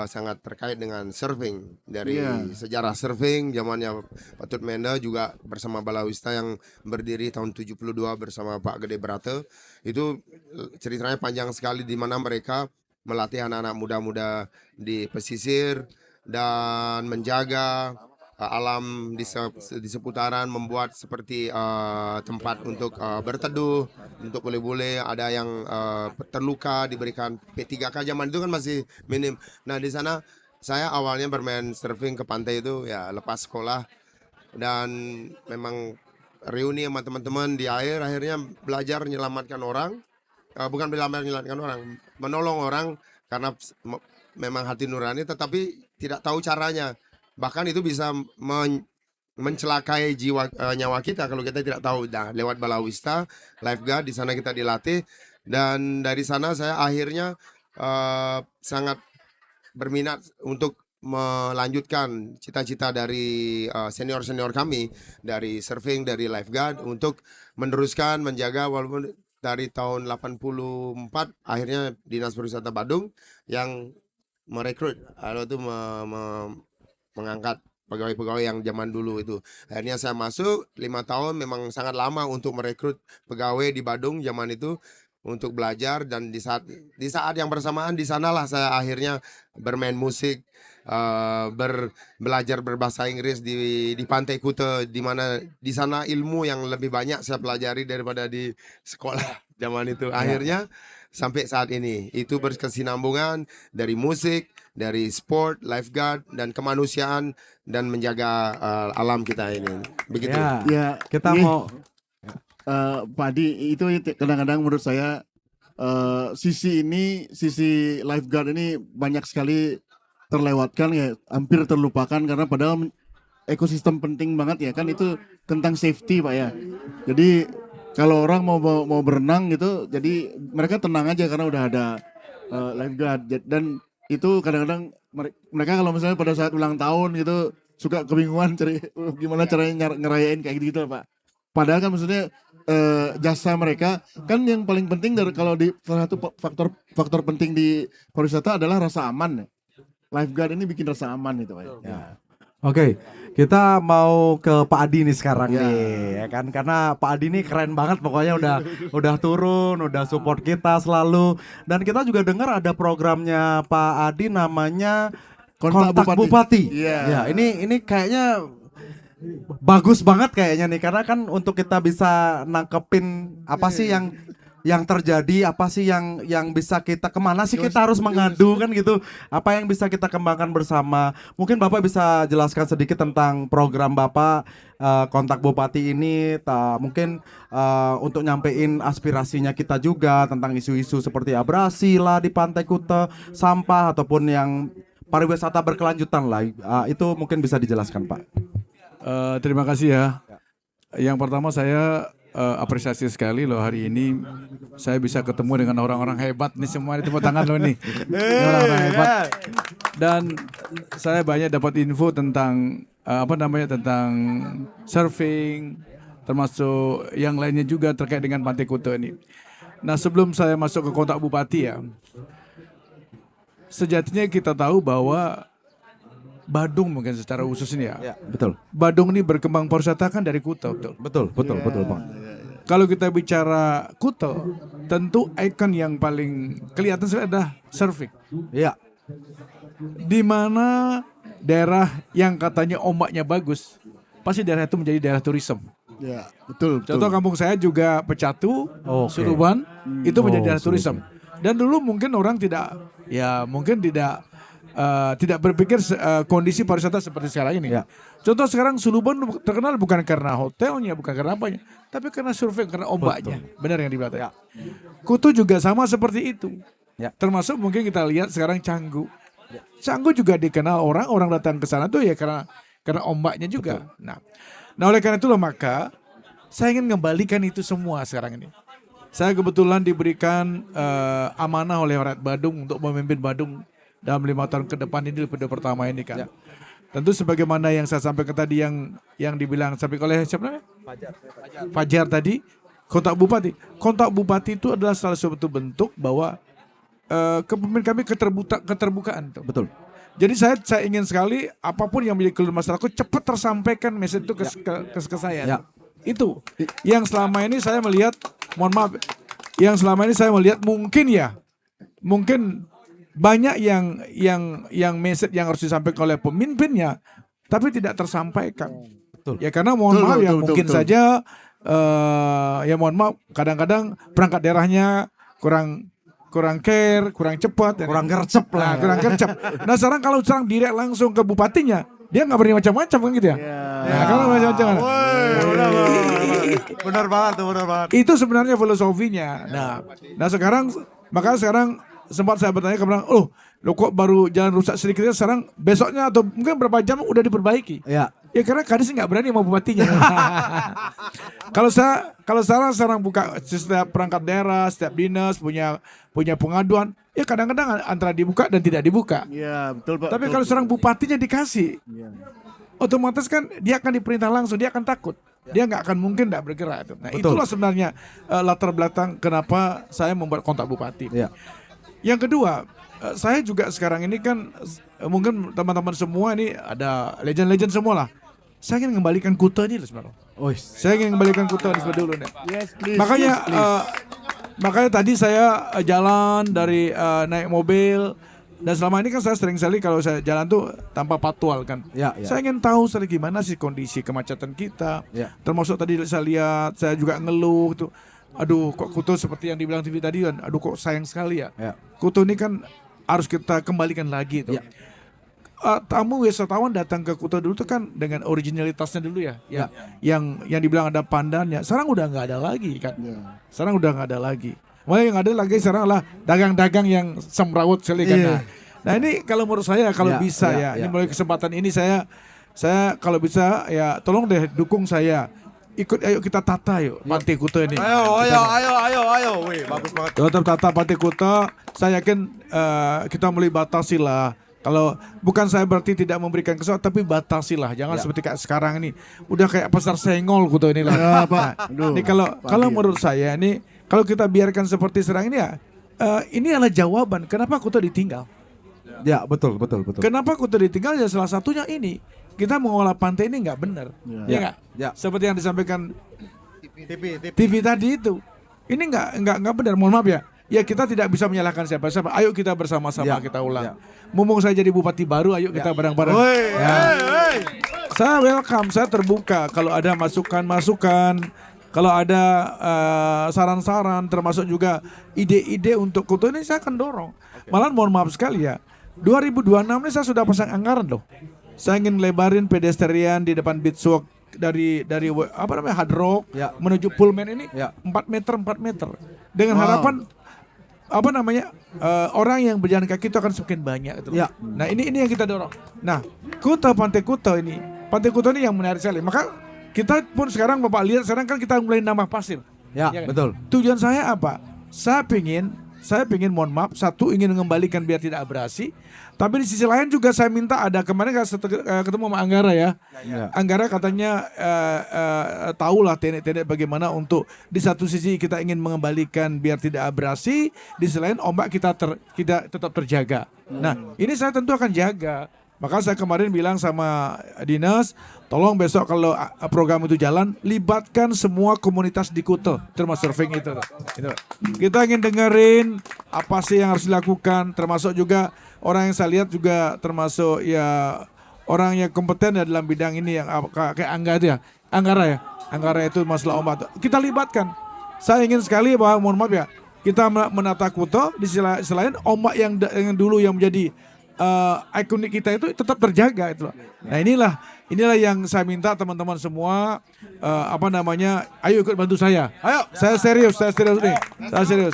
sangat terkait dengan surfing. Dari sejarah surfing zamannya Patut Menda juga bersama Balawista yang berdiri tahun 72 bersama Pak Gede Brate. Itu ceritanya panjang sekali di mana mereka melatih anak-anak muda-muda di pesisir dan menjaga alam di seputaran, membuat seperti tempat untuk berteduh, untuk bule-bule, ada yang terluka diberikan P3K, zaman itu kan masih minim. Nah di sana saya awalnya bermain surfing ke pantai itu ya lepas sekolah, dan memang reuni sama teman-teman di air, akhirnya belajar menyelamatkan orang. Bukan menyelamatkan orang, menolong orang, karena memang hati nurani, tetapi tidak tahu caranya. Bahkan itu bisa mencelakai nyawa kita kalau kita tidak tahu. Nah, lewat Balawista, lifeguard di sana kita dilatih, dan dari sana saya akhirnya sangat berminat untuk melanjutkan cita-cita dari senior-senior kami, dari surfing, dari lifeguard, untuk meneruskan menjaga, walaupun dari tahun 84 akhirnya Dinas Pariwisata Badung yang merekrut atau itu mengangkat pegawai-pegawai yang zaman dulu itu. Akhirnya saya masuk 5 tahun, memang sangat lama untuk merekrut pegawai di Badung zaman itu untuk belajar, dan di saat yang bersamaan di sanalah saya akhirnya bermain musik, belajar berbahasa Inggris di Pantai Kuta, di mana di sana ilmu yang lebih banyak saya pelajari daripada di sekolah zaman itu. Akhirnya sampai saat ini itu berkesinambungan dari musik, dari sport, lifeguard, dan kemanusiaan, dan menjaga alam kita ini. Begitu. Ya, kita ini, mau Pak Adi, itu kadang-kadang menurut saya sisi lifeguard ini banyak sekali terlewatkan ya, hampir terlupakan, karena padahal ekosistem penting banget ya kan, itu tentang safety Pak ya. Jadi kalau orang mau berenang gitu, jadi mereka tenang aja karena udah ada lifeguard, dan itu kadang-kadang mereka kalau misalnya pada saat ulang tahun gitu suka kebingungan gimana caranya ngerayain kayak gitu Pak. Padahal kan maksudnya jasa mereka kan yang paling penting, dari kalau di salah satu faktor penting di pariwisata adalah rasa aman ya. Lifeguard ini bikin rasa aman itu Pak. Ya. Oke, kita mau ke Pak Adi nih sekarang nih, ya kan? Karena Pak Adi nih keren banget, pokoknya udah turun, udah support kita selalu. Dan kita juga dengar ada programnya Pak Adi namanya Kontak Bupati. Ya, ini kayaknya bagus banget kayaknya nih, karena kan untuk kita bisa nangkepin apa sih yang terjadi, apa sih yang bisa kita, kemana sih kita harus mengadu kan gitu, apa yang bisa kita kembangkan bersama. Mungkin Bapak bisa jelaskan sedikit tentang program Bapak Kontak Bupati ini, mungkin untuk nyampein aspirasinya kita juga tentang isu-isu seperti abrasi lah di Pantai Kuta, sampah, ataupun yang pariwisata berkelanjutan lah, itu mungkin bisa dijelaskan Pak. Terima kasih ya. Yang pertama saya apresiasi sekali loh, hari ini saya bisa ketemu dengan orang-orang hebat nih, semua di tepuk tangan loh nih. Ini orang-orang hebat. Dan saya banyak dapat info tentang tentang surfing, termasuk yang lainnya juga terkait dengan Pantai Kuta ini. Nah, sebelum saya masuk ke Kontak Bupati ya, sejatinya kita tahu bahwa Badung mungkin secara khusus ini ya. Betul. Badung ini berkembang pariwisata kan dari Kuta, betul. Betul Bang. Kalau kita bicara Kuta, tentu ikon yang paling kelihatan sekali adalah surfing. Iya. Di mana daerah yang katanya ombaknya bagus, pasti daerah itu menjadi daerah turisme. Ya, betul. Contoh kampung saya juga Pecatu, Suluban, itu menjadi daerah turisme. Dan dulu mungkin orang tidak berpikir kondisi pariwisata seperti sekarang ini. Ya. Contoh sekarang Suluban terkenal bukan karena hotelnya, bukan karena apanya, tapi karena surfing, karena ombaknya. Betul. Benar yang dibilang. Ya. Kutu juga sama seperti itu. Ya. Termasuk mungkin kita lihat sekarang Canggu. Ya. Canggu juga dikenal orang datang ke sana tuh ya karena ombaknya juga. Betul. Nah oleh karena itulah maka saya ingin mengembalikan itu semua sekarang ini. Saya kebetulan diberikan amanah oleh rakyat Badung untuk memimpin Badung dalam 5 tahun ke depan ini, periode pertama ini kan. Ya. Tentu sebagaimana yang saya sampaikan tadi, yang dibilang sampai oleh siapa namanya? Fajar tadi, Kontak Bupati. Kontak Bupati itu adalah salah satu bentuk bahwa kepemimpinan kami keterbukaan. Betul. Jadi saya ingin sekali apapun yang menjadi keluhan masyarakat cepat tersampaikan message itu ke saya. Ya. Itu yang selama ini saya melihat, mungkin banyak yang message yang harus disampaikan oleh pemimpinnya tapi tidak tersampaikan. Betul. Ya karena mohon Betul, maaf ya betul, mungkin betul. saja ya mohon maaf kadang-kadang perangkat daerahnya kurang care, kurang cepat, Kurang gercep lah. kurang gercep. Nah sekarang kalau sekarang direct langsung ke bupatinya, dia nggak berani macam-macam kan gitu ya. Nah, kalau macam-macam. Benar banget tuh, benar banget. Itu sebenarnya filosofinya. Nah sekarang makanya sekarang sempat saya bertanya ke orang, lo kok baru jalan rusak sedikit, sekarang besoknya atau mungkin berapa jam udah diperbaiki. Ya. Ya karena kadis nggak berani sama bupatinya. kalau sekarang buka setiap perangkat daerah, setiap dinas punya pengaduan, ya kadang-kadang antara dibuka dan tidak dibuka. Iya, betul Pak. Tapi betul, kalau betul. sekarang bupatinya dikasih, Iya. otomatis kan dia akan diperintah langsung, dia akan takut. Dia nggak akan mungkin tidak bergerak. Nah Betul. itulah sebenarnya latar belakang kenapa saya membuat kontak bupati. Ya. Yang kedua, saya juga sekarang ini kan mungkin teman-teman semua ini ada legend-legend semua lah. Saya ingin mengembalikan Kuta ini sebenarnya. Saya ingin mengembalikan Kuta ini dulu nih. Yes, please. Makanya yes, please. makanya tadi saya jalan dari naik mobil dan selama ini kan saya sering sekali kalau saya jalan tuh tanpa patwal kan. Ya, ya. Saya ingin tahu sekali gimana sih kondisi kemacetan kita. Ya. Termasuk tadi saya lihat, saya juga ngeluh tuh. Aduh, kok Kuto seperti yang dibilang TV tadi kan. Aduh, kok sayang sekali ya. Ya. Kuto ini kan harus kita kembalikan lagi tuh. Ya. Tamu wisatawan datang ke Kuta dulu tuh kan dengan originalitasnya dulu ya, yang dibilang ada pandannya. Sekarang udah nggak ada lagi kan. Sekarang udah nggak ada lagi. Malah yang ada lagi sekarang lah dagang-dagang yang semrawut sekali kan. Nah ini kalau menurut saya kalau bisa ini melalui kesempatan ini saya kalau bisa ya tolong deh dukung saya. Ayo kita tata yuk Pantai Kuta ini. Ayo. Wih, bagus banget. Tetap tata Pantai Kuta. Saya yakin kita mulai batasi lah. Kalau bukan saya berarti tidak memberikan kesempatan, tapi batasilah. Jangan seperti kayak sekarang ini. Udah kayak pasar senggol Kuta ini lah. Ya, Pak. Nah, ini kalau menurut saya ini kalau kita biarkan seperti sekarang ini ya, ini adalah jawaban kenapa Kuta ditinggal. Ya, betul. Kenapa Kuta ditinggal ya salah satunya ini. Kita mengolah pantai ini nggak benar. Ya nggak? Ya. Seperti yang disampaikan TV. TV tadi itu. Ini nggak benar. Mohon maaf ya. Ya kita tidak bisa menyalahkan siapa-siapa. Ayo kita bersama-sama kita ulang. Mumpung saya jadi bupati baru, ayo kita bareng-bareng. Saya welcome, saya terbuka. Kalau ada masukan-masukan, kalau ada saran-saran, termasuk juga ide-ide untuk Kuta ini saya akan dorong. Malah mohon maaf sekali ya, 2026 ini saya sudah pasang anggaran loh. Saya ingin lebarin pedestrian di depan Beachwalk dari Hard Rock menuju Pullman ini 4 meter dengan harapan orang yang berjalan kaki itu akan semakin banyak gitu. Nah ini yang kita dorong. Nah Pantai Kuta ini yang menarik sekali. Maka kita pun sekarang Bapak lihat sekarang kan kita mulai nambah pasir. Ya, kan? betul. Tujuan saya apa? Saya pingin mohon maaf, satu ingin mengembalikan biar tidak abrasi. Tapi di sisi lain juga saya minta ada kemarin ketemu sama Anggara ya. Anggara katanya tahulah teknik-teknik bagaimana untuk di satu sisi kita ingin mengembalikan biar tidak abrasi, di sisi lain ombak kita tetap terjaga. Nah ini saya tentu akan jaga. Maka saya kemarin bilang sama dinas, tolong besok kalau program itu jalan, libatkan semua komunitas di Kuta, termasuk surfing itu. Kita ingin dengerin apa sih yang harus dilakukan, termasuk juga orang yang saya lihat juga termasuk ya orang yang kompeten ya dalam bidang ini yang kayak Anggara itu masalah ombak. Kita libatkan. Saya ingin sekali bahwa mohon maaf ya, kita menata Kuta di sisi lain ombak yang dulu yang menjadi ikonik kita itu tetap terjaga itu. Nah inilah yang saya minta teman-teman semua ayo ikut bantu saya. Ayo, saya serius nih.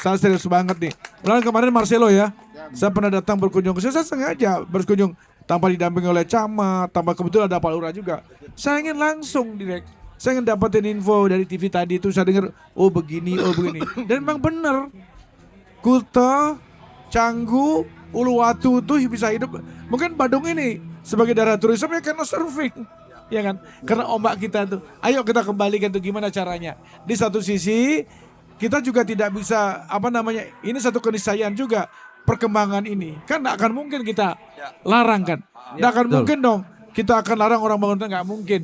Saya serius banget nih. Bulan kemarin Marcelo ya. Saya pernah datang berkunjung ke saya sengaja berkunjung tanpa didampingi oleh camat, tanpa kebetulan ada Pak Lurah juga. Saya ingin langsung direct. Saya ingin dapetin info dari TV tadi itu saya dengar begini. Dan memang benar. Kuta, Canggu, Uluwatu itu bisa hidup. Mungkin Badung ini sebagai daerah turisme ya karena surfing. Ya kan? Karena ombak kita tuh. Ayo kita kembalikan tuh gimana caranya. Di satu sisi kita juga tidak bisa ini satu keniscayaan juga perkembangan ini. Kan tidak akan mungkin kita larang kan. Tidak akan mungkin dong kita akan larang orang bangun, nggak mungkin.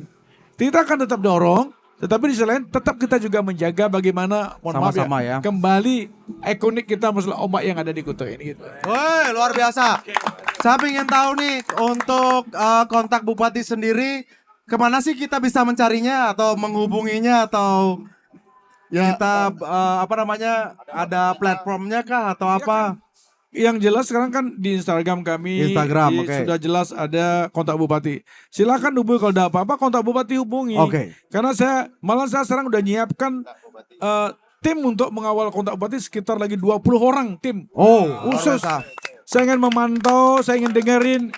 Kita akan tetap dorong. Tetapi di sisi lain tetap kita juga menjaga bagaimana Sama-sama ya. kembali ikonik kita masalah ombak yang ada di Kuta ini gitu. Woi, luar biasa. Saya ingin tahu nih untuk kontak Bupati sendiri, kemana sih kita bisa mencarinya atau menghubunginya atau Ya, kita apa namanya ada platformnya kah atau apa? Yang jelas sekarang kan di Instagram kami Instagram, oke. sudah jelas ada kontak bupati. Silakan hubungi kalau ada apa-apa kontak bupati hubungi. Oke. Karena saya sekarang udah nyiapkan tim untuk mengawal kontak bupati sekitar lagi 20 orang tim. Oh, Khusus. Saya ingin memantau, saya ingin dengerin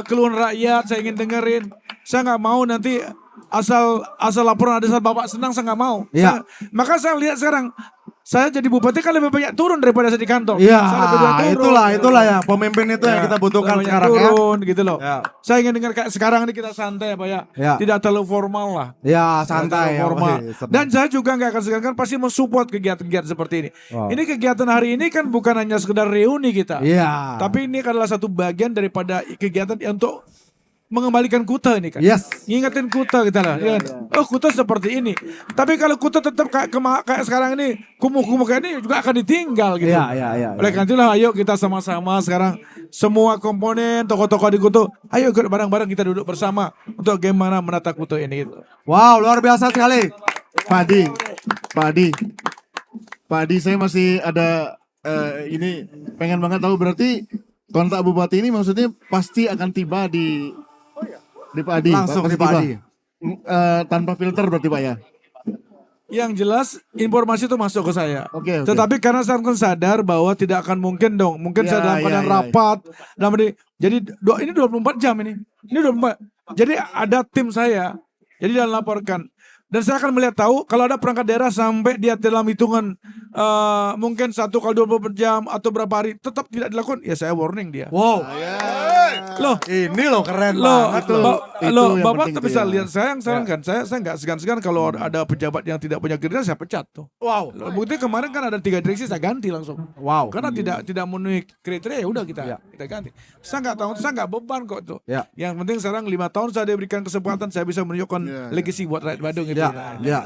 keluhan rakyat, saya ingin dengerin. Saya nggak mau nanti asal laporan ada saat bapak senang, saya nggak mau. Iya. Maka saya lihat sekarang. Saya jadi bupati kan lebih banyak turun daripada saya di kantor. Iya, Saya lebih banyak turun. itulah ya pemimpin itu yang kita butuhkan lebih banyak sekarang ya. turun gitu loh. Ya. Saya ingin dengar kayak sekarang ini kita santai Pak ya. Ya. Tidak terlalu formal lah. Ya, Tidak santai terlalu ya. formal. Wih, senang. Dan saya juga nggak akan segan pasti mensupport kegiatan-kegiatan seperti ini. Wow. Ini kegiatan hari ini kan bukan hanya sekedar reuni kita. Iya. Tapi ini adalah satu bagian daripada kegiatan untuk mengembalikan Kuta ini kan. Yes. Ngingetin Kuta kita lah. Ya kan? Oh Kuta seperti ini. Tapi kalau Kuta tetap kayak sekarang ini kumuh-kumuh kayak ini juga akan ditinggal gitu. Iya. Oleh karena itulah ayo kita sama-sama sekarang semua komponen tokoh-tokoh di Kuta, ayo ikut bareng-bareng kita duduk bersama untuk bagaimana menata Kuta ini gitu. Wow, luar biasa sekali. Pak Adi, saya masih ada ini pengen banget tahu berarti kontak bupati ini maksudnya pasti akan tiba di Pak Adi. Langsung Pasti di Pak tiba. Adi. Tanpa filter berarti Pak ya. Yang jelas informasi itu masuk ke saya. Oke. Tetapi karena saya kan sadar bahwa tidak akan mungkin dong. Mungkin Ya, saya dalam keadaan ya. rapat. Jadi ini 24 jam ini. Ini 24. Jadi ada tim saya. Jadi dia laporkan. Dan saya akan melihat tahu kalau ada perangkat daerah sampai dia dalam hitungan mungkin 1 kali 24 jam atau berapa hari tetap tidak dilakukan, ya saya warning dia. Wow. Loh, Ini loh keren Loh, banget itu. loh. yang Bapak penting bisa itu ya. lihat saya yang sarankan, saya nggak segan-segan kalau ada pejabat yang tidak punya kinerja saya pecat tuh. Wow. Loh, bukti kemarin kan ada 3 direksi saya ganti langsung. Wow. Karena tidak memenuhi kriteria ya udah kita ganti. Saya nggak tahu, saya nggak beban kok tuh. Ya. Yang penting sekarang 5 tahun saya diberikan kesempatan saya bisa menunjukkan legacy buat rakyat Badung gitu. Ya.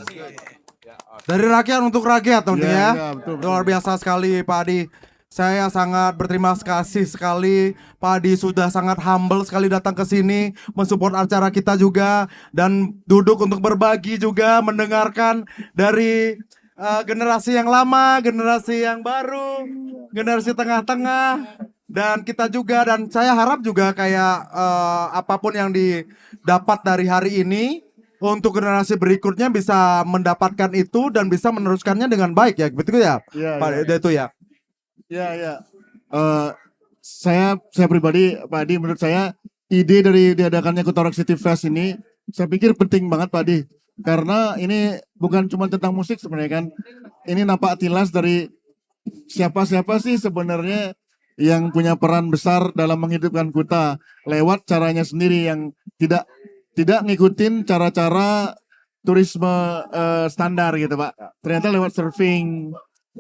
Dari rakyat untuk rakyat tentunya Ya, ya. betul. Luar biasa sekali Pak Adi. Saya sangat berterima kasih sekali Pak Adi sudah sangat humble sekali datang ke sini mensupport acara kita juga dan duduk untuk berbagi juga mendengarkan dari generasi yang lama, generasi yang baru, generasi tengah-tengah dan kita juga dan saya harap juga kayak apapun yang didapat dari hari ini untuk generasi berikutnya bisa mendapatkan itu dan bisa meneruskannya dengan baik ya, betul ya, Iya, Pak iya. itu ya. Ya. Saya pribadi Pak Adi, menurut saya ide dari diadakannya Kuta Rock City Fest ini saya pikir penting banget Pak Adi, karena ini bukan cuma tentang musik sebenarnya kan, ini nampak tilas dari siapa sih sebenarnya yang punya peran besar dalam menghidupkan Kuta lewat caranya sendiri yang tidak ngikutin cara-cara turisme standar gitu Pak. Ternyata lewat surfing,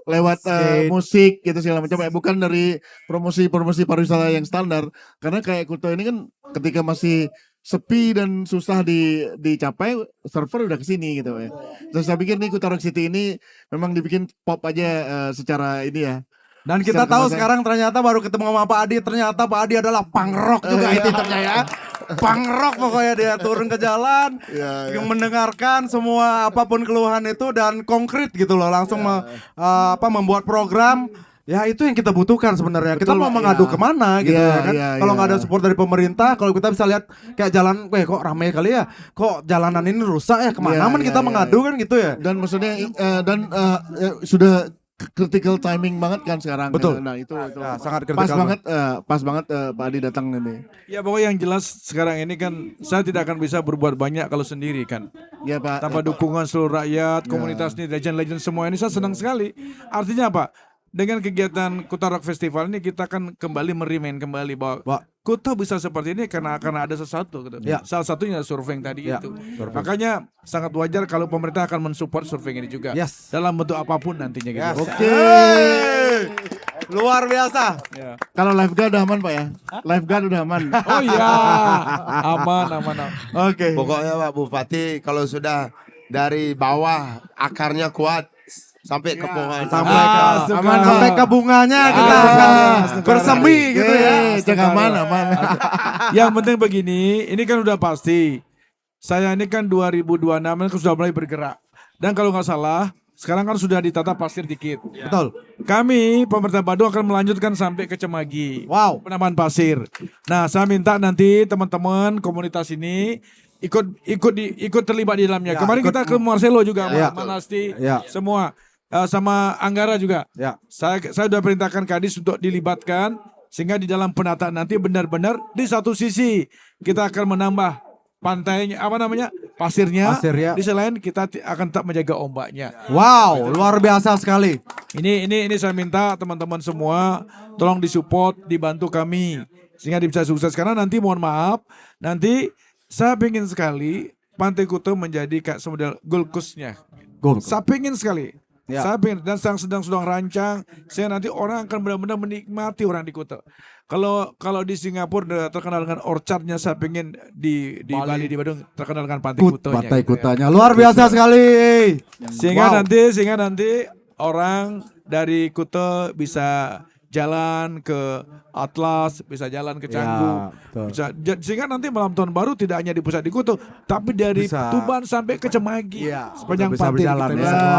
lewat musik gitu segala macam, bukan dari promosi pariwisata yang standar. Karena kayak Kuta ini kan ketika masih sepi dan susah dicapai, surfer udah kesini gitu ya. Terus saya pikir nih Kuta Rock City ini memang dibikin pop aja secara ini ya. Dan kita Secara tahu kemasan. sekarang ternyata baru ketemu sama Pak Adi, ternyata Pak Adi adalah punk rock juga itu ternyata. Punk rock pokoknya dia turun ke jalan, yang mendengarkan semua apapun keluhan itu dan konkret gitu loh, langsung membuat program. Ya itu yang kita butuhkan sebenarnya. Kita Betul, mau mengadu kemana gitu ya kan. Kalau nggak ada support dari pemerintah, kalau kita bisa lihat kayak jalan, kok ramai kali ya, kok jalanan ini rusak ya, kemana kita mengadu kan gitu ya. Dan maksudnya sudah critical timing banget kan sekarang. Betul. Nah itu Ya, sangat pas kritikal banget Pak Adi datang ini. Ya pokoknya yang jelas sekarang ini kan saya tidak akan bisa berbuat banyak kalau sendiri kan. Ya Pak. Tanpa dukungan seluruh rakyat, komunitas ini, legend-legend semua ini saya senang sekali. Artinya apa? Dengan kegiatan Kuta Rock Festival ini kita akan kembali merimain kembali bahwa Kuta bisa seperti ini karena ada sesuatu gitu. Ya. Salah satunya surfing tadi Ya, itu. surfing. Makanya sangat wajar kalau pemerintah akan mensupport surfing ini juga. Yes. Dalam bentuk apapun nantinya gitu. Yes. Oke. Hey! Luar biasa. Ya. Kalau lifeguard udah aman Pak ya? Lifeguard udah aman. Oh iya. Aman. Oke. Pokoknya Pak Bupati kalau sudah dari bawah akarnya kuat, sampai ke pohon. Sampai ke, aman, sampai Pak. ke bunganya kita akan bersemi gitu ya. Jangan aman. Yang penting begini, ini kan udah pasti. Saya ini kan 2026 ini kan sudah mulai bergerak. Dan kalau nggak salah, sekarang kan sudah ditata pasir dikit. Betul. Kami pemerintah Bandung akan melanjutkan sampai ke Cemagi. Wow. Penambahan pasir. Nah, saya minta nanti teman-teman komunitas ini ikut terlibat di dalamnya. Ya, Kemarin ikut- kita ke Marcelo juga, Ya. Manasti, Ya. semua. Sama Anggara juga. Ya. Saya sudah perintahkan Kadis untuk dilibatkan sehingga di dalam penataan nanti benar-benar di satu sisi kita akan menambah pantainya pasirnya. Pasirnya. Di sisi lain kita akan tetap menjaga ombaknya. Wow, luar biasa sekali. Ini saya minta teman-teman semua tolong disupport, dibantu kami sehingga bisa sukses karena nanti mohon maaf nanti saya pengen sekali Pantai Kuta menjadi kayak semodel Gold Coast-nya. Gol. Saya pengen sekali. Ya. Saya pengen dan sedang rancang sehingga nanti orang akan benar-benar menikmati orang di Kuta. Kalau di Singapura terkenal dengan orchardnya, saya pengen di Bali di Bandung terkenal dengan Pantai Kutanya. Pantai Kutanya luar biasa sekali. Sehingga Wow. nanti orang dari Kuta bisa jalan ke Atlas, bisa jalan ke Canggu, betul. sehingga nanti malam tahun baru tidak hanya di pusat di Kuta, tapi dari Bisa. Tuban sampai ke Cemagi, Iya, sepanjang bisa pantai berjalan kita ya. bisa.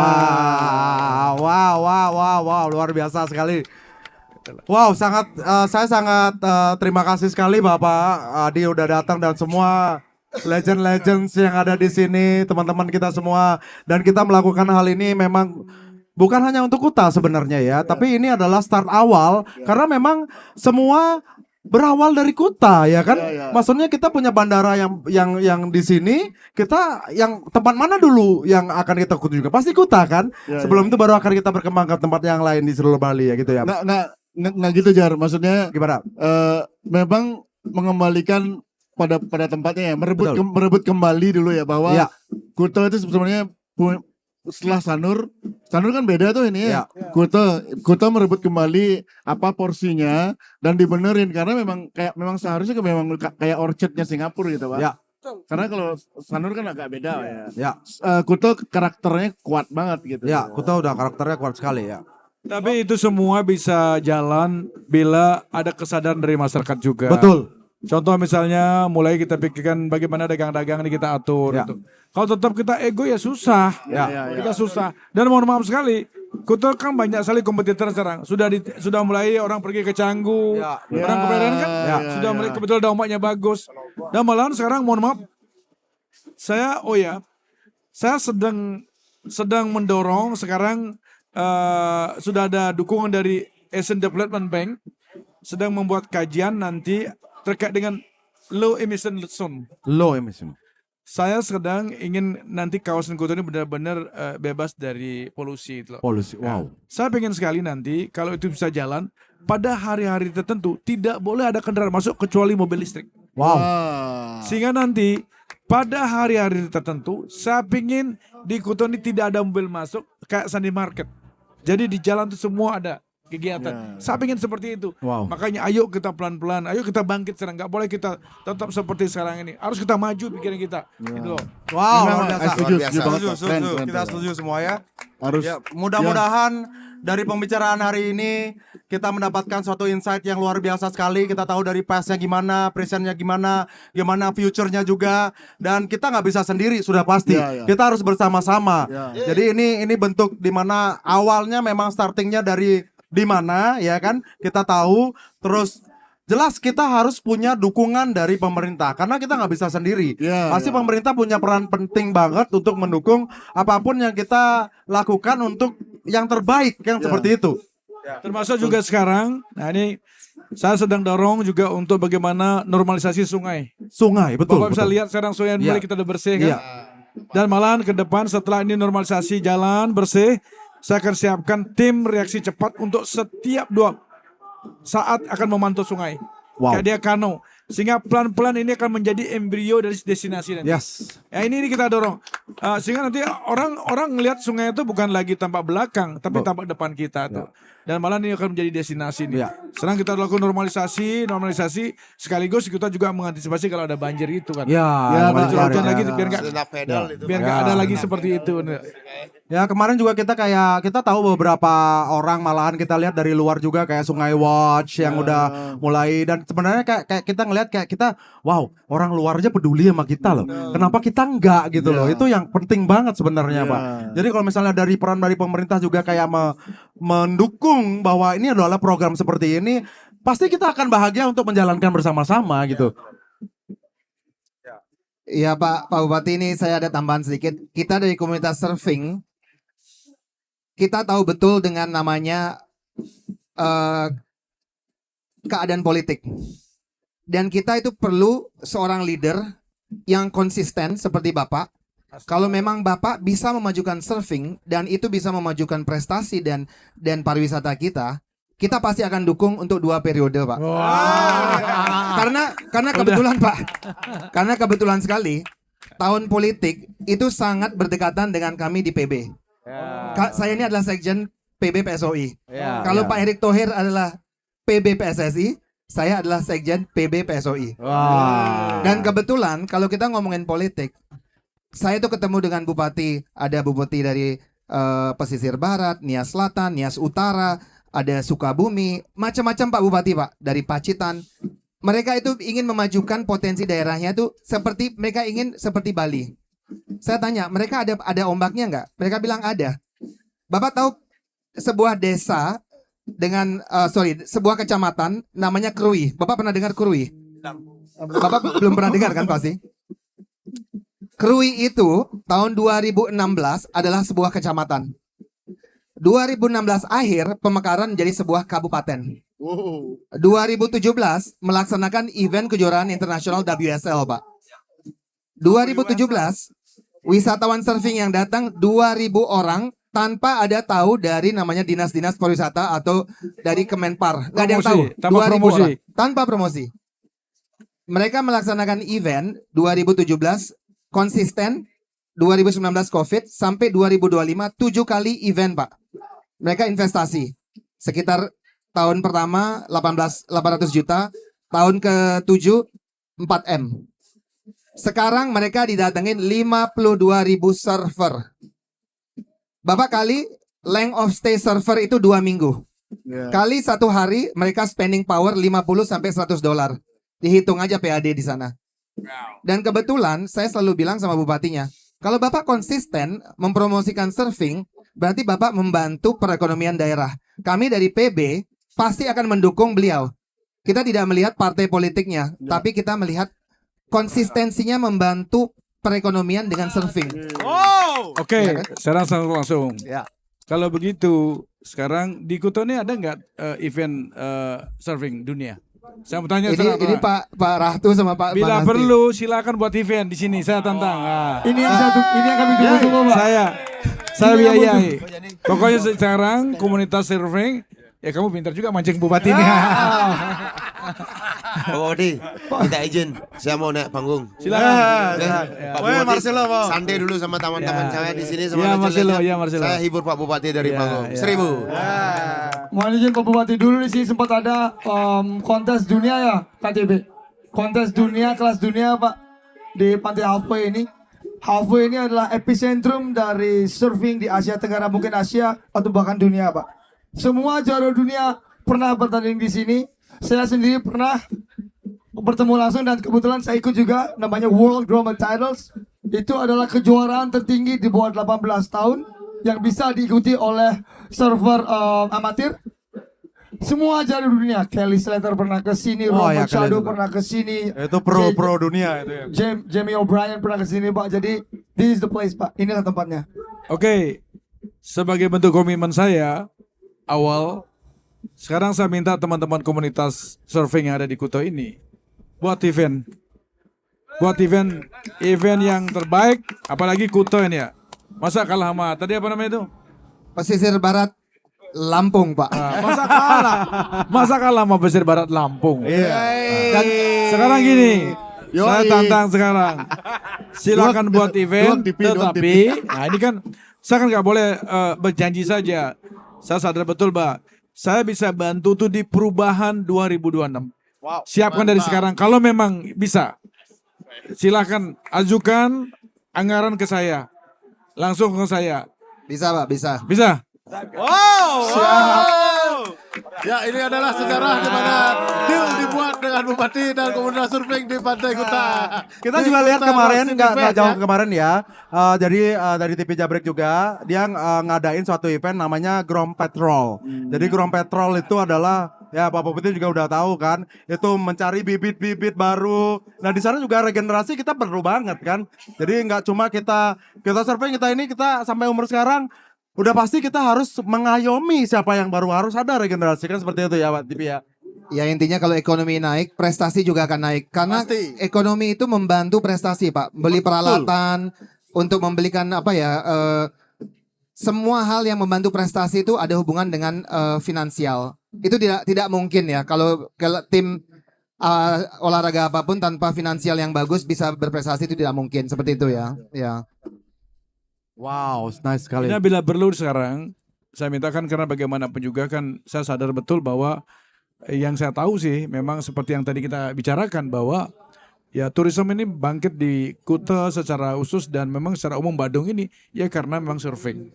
Wow, luar biasa sekali. Wow, saya sangat terima kasih sekali Bapak Adi udah datang dan semua legends yang ada di sini, teman-teman kita semua, dan kita melakukan hal ini memang bukan hanya untuk Kuta sebenarnya ya, tapi ini adalah start awal karena memang semua berawal dari Kuta ya kan. Maksudnya kita punya bandara yang di sini, kita yang tempat mana dulu yang akan kita kunjungi? Pasti Kuta kan. Sebelum itu baru akan kita berkembang ke tempat yang lain di seluruh Bali ya gitu ya. Nggak gitu Jar, maksudnya Gimana? memang mengembalikan pada tempatnya ya, Betul. merebut kembali dulu ya bahwa Ya. Kuta itu sebenarnya setelah Sanur kan beda tuh ini ya. Ya. Kuta merebut kembali apa porsinya dan dibenerin karena memang seharusnya memang kayak orchardnya Singapura gitu Pak. Ya. Karena kalau Sanur kan agak beda ya. Ya, Kuta karakternya kuat banget gitu. ya, Kuta udah karakternya kuat sekali ya. Tapi itu semua bisa jalan bila ada kesadaran dari masyarakat juga. Betul. Contoh misalnya mulai kita pikirkan bagaimana dagang-dagang ini kita atur. Ya. Gitu. Kalau tetap kita ego ya susah. Ya. Kita susah. Dan mohon maaf sekali, Kuta kan banyak sekali kompetitor sekarang. Sudah mulai orang pergi ke Canggu, Ya. orang ke Medan kan, Ya. sudah mulai kebetulan ombaknya bagus. Dan malahan sekarang mohon maaf, saya sedang mendorong sekarang sudah ada dukungan dari Asian Development Bank sedang membuat kajian nanti terkait dengan low emission zone. Low emission. Saya sedang ingin nanti kawasan Kuta ini benar-benar bebas dari polusi itu loh. Polusi. Wow. Saya pengen sekali nanti kalau itu bisa jalan pada hari-hari tertentu tidak boleh ada kendaraan masuk kecuali mobil listrik. Wow. Sehingga nanti pada hari-hari tertentu saya pengen di Kuta ini tidak ada mobil masuk kayak Sunday Market. Jadi di jalan itu semua ada kegiatan. Saya pengen seperti itu. Wow. Makanya ayo kita pelan-pelan, ayo kita bangkit sekarang. Gak boleh kita tetap seperti sekarang ini. Harus kita maju pikiran kita. Gitu loh. Wow, Memang, luar biasa. setuju Luar biasa. banget, Pak. Setuju. Keren, Kita keren. setuju semua ya. Harus Ya, mudah-mudahan dari pembicaraan hari ini kita mendapatkan suatu insight yang luar biasa sekali. Kita tahu dari past-nya gimana, present-nya gimana future-nya juga. Dan kita nggak bisa sendiri, sudah pasti. Ya. Kita harus bersama-sama. Ya. Jadi ini bentuk dimana awalnya memang startingnya dari di mana ya kan kita tahu. Terus jelas kita harus punya dukungan dari pemerintah karena kita nggak bisa sendiri. Ya, Pasti ya. pemerintah punya peran penting banget untuk mendukung apapun yang kita lakukan untuk yang terbaik yang seperti itu. Termasuk juga sekarang, nah ini saya sedang dorong juga untuk bagaimana normalisasi sungai. Sungai, betul. Bapak bisa betul. lihat sekarang sungai Iya. mulai kita udah bersih kan. Iya. Dan malahan ke depan setelah ini normalisasi jalan bersih, saya akan siapkan tim reaksi cepat untuk setiap 2 saat akan memantau sungai. Wow. Kayak dia kano. Sehingga pelan-pelan ini akan menjadi embrio dari destinasi nanti. Yes. Ya ini kita dorong. Sehingga nanti orang ngelihat sungai itu bukan lagi tampak belakang, tapi tampak depan kita tuh. Dan malah ini akan menjadi destinasi nih. Ya. Sekarang kita lakukan normalisasi sekaligus kita juga mengantisipasi kalau ada banjir itu kan. Ya, Kalau banjir hujan ya. lagi biar nggak Senap pedal itu. biar nggak ada lagi seperti itu. Ya kemarin juga kita tahu beberapa orang malahan kita lihat dari luar juga kayak Sungai Watch yang udah mulai, dan sebenarnya kayak kita ngelihat kayak kita wow, orang luar aja peduli sama kita loh. Kenapa kita enggak gitu loh. Itu yang penting banget sebenarnya, Pak. Jadi kalau misalnya dari peran dari pemerintah juga kayak mendukung bahwa ini adalah program seperti ini, pasti kita akan bahagia untuk menjalankan bersama-sama gitu. Iya Pak Bupati, ini saya ada tambahan sedikit. Kita dari komunitas surfing, kita tahu betul dengan namanya keadaan politik. Dan kita itu perlu seorang leader yang konsisten seperti Bapak. Kalau memang Bapak bisa memajukan surfing dan itu bisa memajukan prestasi dan pariwisata kita pasti akan dukung untuk 2 periode, Pak. Karena kebetulan, Pak. Karena kebetulan sekali tahun politik itu sangat berdekatan dengan kami di PB. Saya ini adalah sekjen PB PSOI. Kalau Pak Erick Thohir adalah PB PSSI, saya adalah sekjen PB PSOI. Dan kebetulan kalau kita ngomongin politik, saya tuh ketemu dengan bupati, ada bupati dari pesisir barat, Nias Selatan, Nias Utara, ada Sukabumi, macam-macam Pak Bupati, Pak, dari Pacitan. Mereka itu ingin memajukan potensi daerahnya tuh seperti mereka ingin seperti Bali. Saya tanya, mereka ada ombaknya nggak? Mereka bilang ada. Bapak tahu sebuah desa dengan sebuah kecamatan namanya Krui. Bapak pernah dengar Krui? Bapak belum pernah dengar kan pasti? Krui itu tahun 2016 adalah sebuah kecamatan. 2016 akhir pemekaran menjadi sebuah kabupaten. 2017 melaksanakan event kejuaraan internasional WSL, Pak. 2017 wisatawan surfing yang datang 2.000 orang tanpa ada tahu dari namanya dinas-dinas pariwisata atau dari Kemenpar. Nggak ada yang tahu. 2.000 orang tanpa promosi. Mereka melaksanakan event 2017 konsisten, 2019 COVID sampai 2025 7 kali event, Pak. Mereka investasi sekitar tahun pertama 800 juta, tahun ke-7 4M. Sekarang mereka didatengin 52.000 server. Bapak kali length of stay server itu 2 minggu. Kali 1 hari mereka spending power 50 sampai $100. Dihitung aja PAD di sana. Dan kebetulan saya selalu bilang sama bupatinya, kalau Bapak konsisten mempromosikan surfing, berarti Bapak membantu perekonomian daerah. Kami dari PB pasti akan mendukung beliau. Kita tidak melihat partai politiknya, tapi kita melihat konsistensinya membantu perekonomian dengan surfing. Oke, sekarang langsung. Kalau begitu, sekarang di Kuto ini ada nggak event surfing dunia? Saya mau tanya ini Pak Rahtu sama Pak bila Nasir. perlu silakan buat event di sini, saya tantang. Ini yang kami tunggu, Pak. Saya biayai. Pokoknya sekarang komunitas surfing, ya kamu pintar juga mancing bupati ini. Pak Bupati, minta izin, saya mau naik panggung. Silakan. Pak Bupati, santai dulu sama teman-teman saya di sini sama Marcelo. Saya hibur Pak Bupati dari panggung. 1.000. Mohon izin Pak Bupati, dulu di sini sempat ada kontes dunia ya, KTB. Kontes dunia, kelas dunia, Pak, di Pantai Halfway ini. Halfway ini adalah epicentrum dari surfing di Asia Tenggara, mungkin Asia atau bahkan dunia, Pak. Semua juara dunia pernah bertanding di sini. Saya sendiri pernah bertemu langsung dan kebetulan saya ikut juga, namanya World Grommet Titles. Itu adalah kejuaraan tertinggi di bawah 18 tahun yang bisa diikuti oleh surfer amatir. Semua juara dunia. Kelly Slater pernah ke sini, Robert Shadow pernah ke sini. Itu pro dunia itu ya. Jamie O'Brien pernah ke sini, Pak. Jadi this is the place, Pak. Inilah tempatnya. Oke, sebagai bentuk komitmen saya awal, sekarang saya minta teman-teman komunitas surfing yang ada di Kuto ini buat event yang terbaik, apalagi Kuto ini ya. Masa kalah sama tadi apa namanya itu? Pesisir Barat Lampung, Pak. Masa kalah sama pesisir Barat Lampung. Dan sekarang gini, saya tantang sekarang. Silakan buat event, tetapi nah ini kan saya kan nggak boleh berjanji saja. Saya sadar betul, Pak. Saya bisa bantu tuh di perubahan 2026. Siapkan dari sekarang. Kalau memang bisa, silakan ajukan anggaran ke saya. Langsung ke saya. Bisa Pak, bisa. Bisa. Ya, ini adalah sejarah di mana deal dibuat dengan Bupati dan komunitas surfing di Pantai Kuta. Kita Di juga lihat Kuta kemarin Rock nggak City jauh Fest, ya. kemarin ya. Jadi dari TV Jabrek juga dia ngadain suatu event namanya Grom Patrol. Jadi Grom Patrol itu adalah ya Pak Bupati juga udah tahu kan, itu mencari bibit-bibit baru. Nah di sana juga regenerasi kita perlu banget kan. Jadi nggak cuma kita surfing kita sampai umur sekarang udah pasti kita harus mengayomi siapa yang baru, harus ada regenerasi kan seperti itu ya Pak Tipi ya. Ya intinya kalau ekonomi naik, prestasi juga akan naik. Karena Pasti. ekonomi itu membantu prestasi Pak. Beli peralatan, untuk membelikan semua hal yang membantu prestasi itu ada hubungan dengan finansial. Itu tidak mungkin ya kalau tim olahraga apapun tanpa finansial yang bagus bisa berprestasi itu tidak mungkin. Seperti itu ya. Ya. Wow, nice sekali. Ini bila perlu sekarang, saya mintakan karena bagaimanapun juga kan saya sadar betul bahwa yang saya tahu sih memang seperti yang tadi kita bicarakan bahwa ya turisme ini bangkit di Kuta secara khusus dan memang secara umum Badung ini ya karena memang surfing.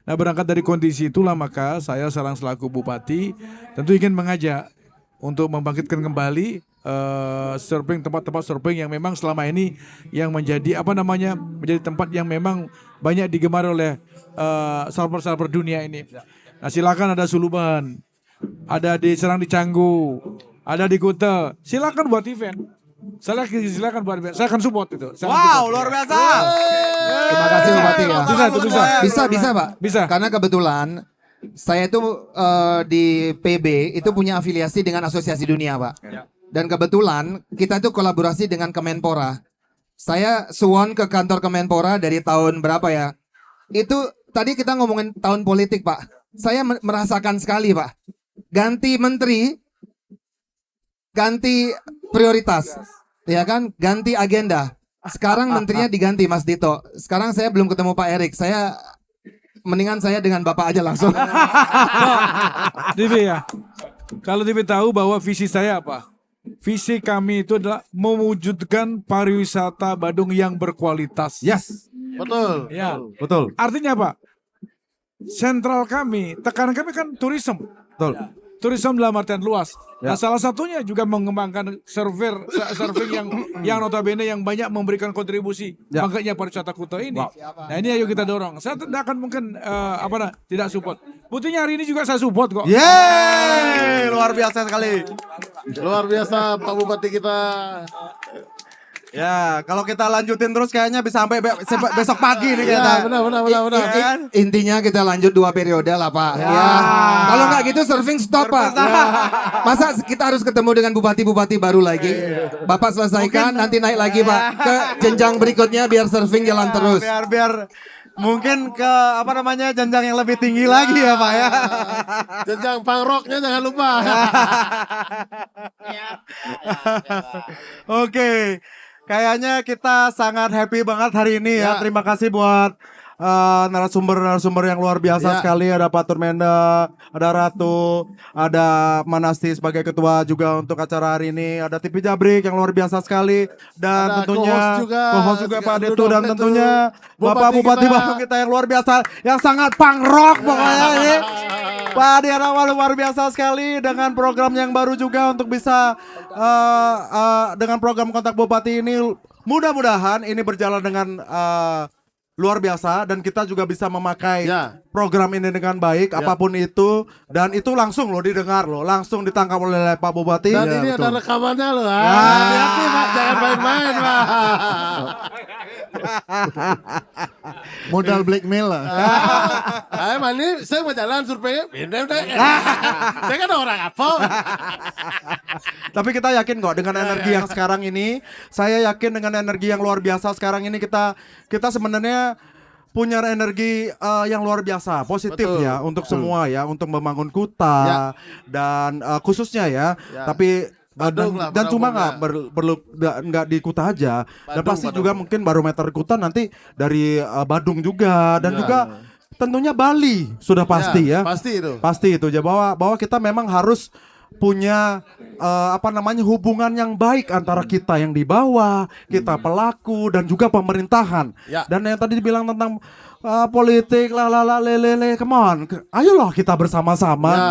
Nah berangkat dari kondisi itulah maka saya sekarang selaku Bupati tentu ingin mengajak untuk membangkitkan kembali surfing, tempat-tempat surfing yang memang selama ini yang menjadi menjadi tempat yang memang banyak digemari oleh surfer-surfer dunia ini. Nah silakan ada Suluban, ada di Serang di Canggu, ada di Kuta, silakan buat event. Silakan buat event. Saya akan support itu. Luar biasa. Terima kasih Bupati ya. Bisa Pak. Bisa. Karena kebetulan saya itu di PB itu punya afiliasi dengan Asosiasi Dunia Pak. Dan kebetulan kita itu kolaborasi dengan Kemenpora. Saya suwon ke kantor Kemenpora dari tahun berapa ya? Itu tadi kita ngomongin tahun politik Pak. Saya merasakan sekali Pak. Ganti menteri, ganti prioritas, ya kan? Ganti agenda. Sekarang menterinya diganti Mas Dito. Sekarang saya belum ketemu Pak Erik. Mendingan saya dengan Bapak aja langsung. Tipi ya. Kalau Tipi tahu bahwa visi saya apa? Visi kami itu adalah mewujudkan pariwisata Badung yang berkualitas. Yes, Betul. Ya. betul. Artinya apa? Sentral kami, tekanan kami kan turisme. Betul. Turisme dalam artian luas. Ya. Nah, salah satunya juga mengembangkan surfing yang notabene yang banyak memberikan kontribusi Ya. bangkitnya pariwisata Kuta ini. Wow. Nah, ini ayo kita dorong. Saya tidak akan mungkin tidak support. Buktinya hari ini juga saya support kok. Yeay, luar biasa sekali. Luar biasa Pak Bupati kita. Ya, kalau kita lanjutin terus kayaknya bisa sampai besok pagi nih Ya, kita. benar. kan? Intinya kita lanjut 2 periode lah Pak. Ya. Kalau nggak gitu surfing stop Pak. Ya. Masa kita harus ketemu dengan bupati-bupati baru lagi? Bapak selesaikan nanti naik lagi Pak ke jenjang berikutnya biar surfing jalan terus. Biar mungkin ke jenjang yang lebih tinggi lagi ya Pak ya. Jenjang pangroknya jangan lupa. Oke. Kayaknya kita sangat happy banget hari ini ya. Ya. Terima kasih buat narasumber yang luar biasa Ya. sekali. Ada Pak Turmenda, ada Ratu, ada Manasti sebagai ketua juga untuk acara hari ini. Ada TV Jabrik yang luar biasa sekali. Dan Ada tentunya co-host juga juga, Pak Detu Rudolf dan Detu. tentunya Bupati Bapak-Bupati kita. Badung kita yang luar biasa. Yang sangat punk rock pokoknya ini. Pak Adi Arawal luar biasa sekali dengan program yang baru juga untuk bisa dengan program Kontak Bupati ini mudah-mudahan ini berjalan dengan luar biasa dan kita juga bisa memakai Ya. program ini dengan baik apapun itu dan itu langsung loh didengar loh langsung ditangkap oleh Pak Bupati. Dan Ya, ini betul. ada rekamannya loh. Hati-hati Pak, jangan main-main Pak. Modal blackmail lah. Emang ini saya mau jalan surveinya. Pindah udah. Saya kan orang apa? Tapi kita yakin kok dengan energi yang sekarang ini, saya yakin dengan energi yang luar biasa sekarang ini kita sebenarnya punya energi yang luar biasa, positif Betul. ya untuk semua ya, untuk membangun Kuta Ya. dan khususnya ya. Ya. Tapi Badung lah, dan pada cuma umumnya. nggak di Kuta aja, dan Badung, pasti Badung. juga mungkin barometer Kuta nanti dari Badung juga dan Ya. juga tentunya Bali sudah pasti ya. Pasti itu. Pasti itu ya bahwa kita memang harus punya hubungan yang baik antara kita yang di bawah, kita pelaku dan juga pemerintahan. Ya. Dan yang tadi dibilang tentang politik lele, come on, ayolah kita bersama-sama. Ya.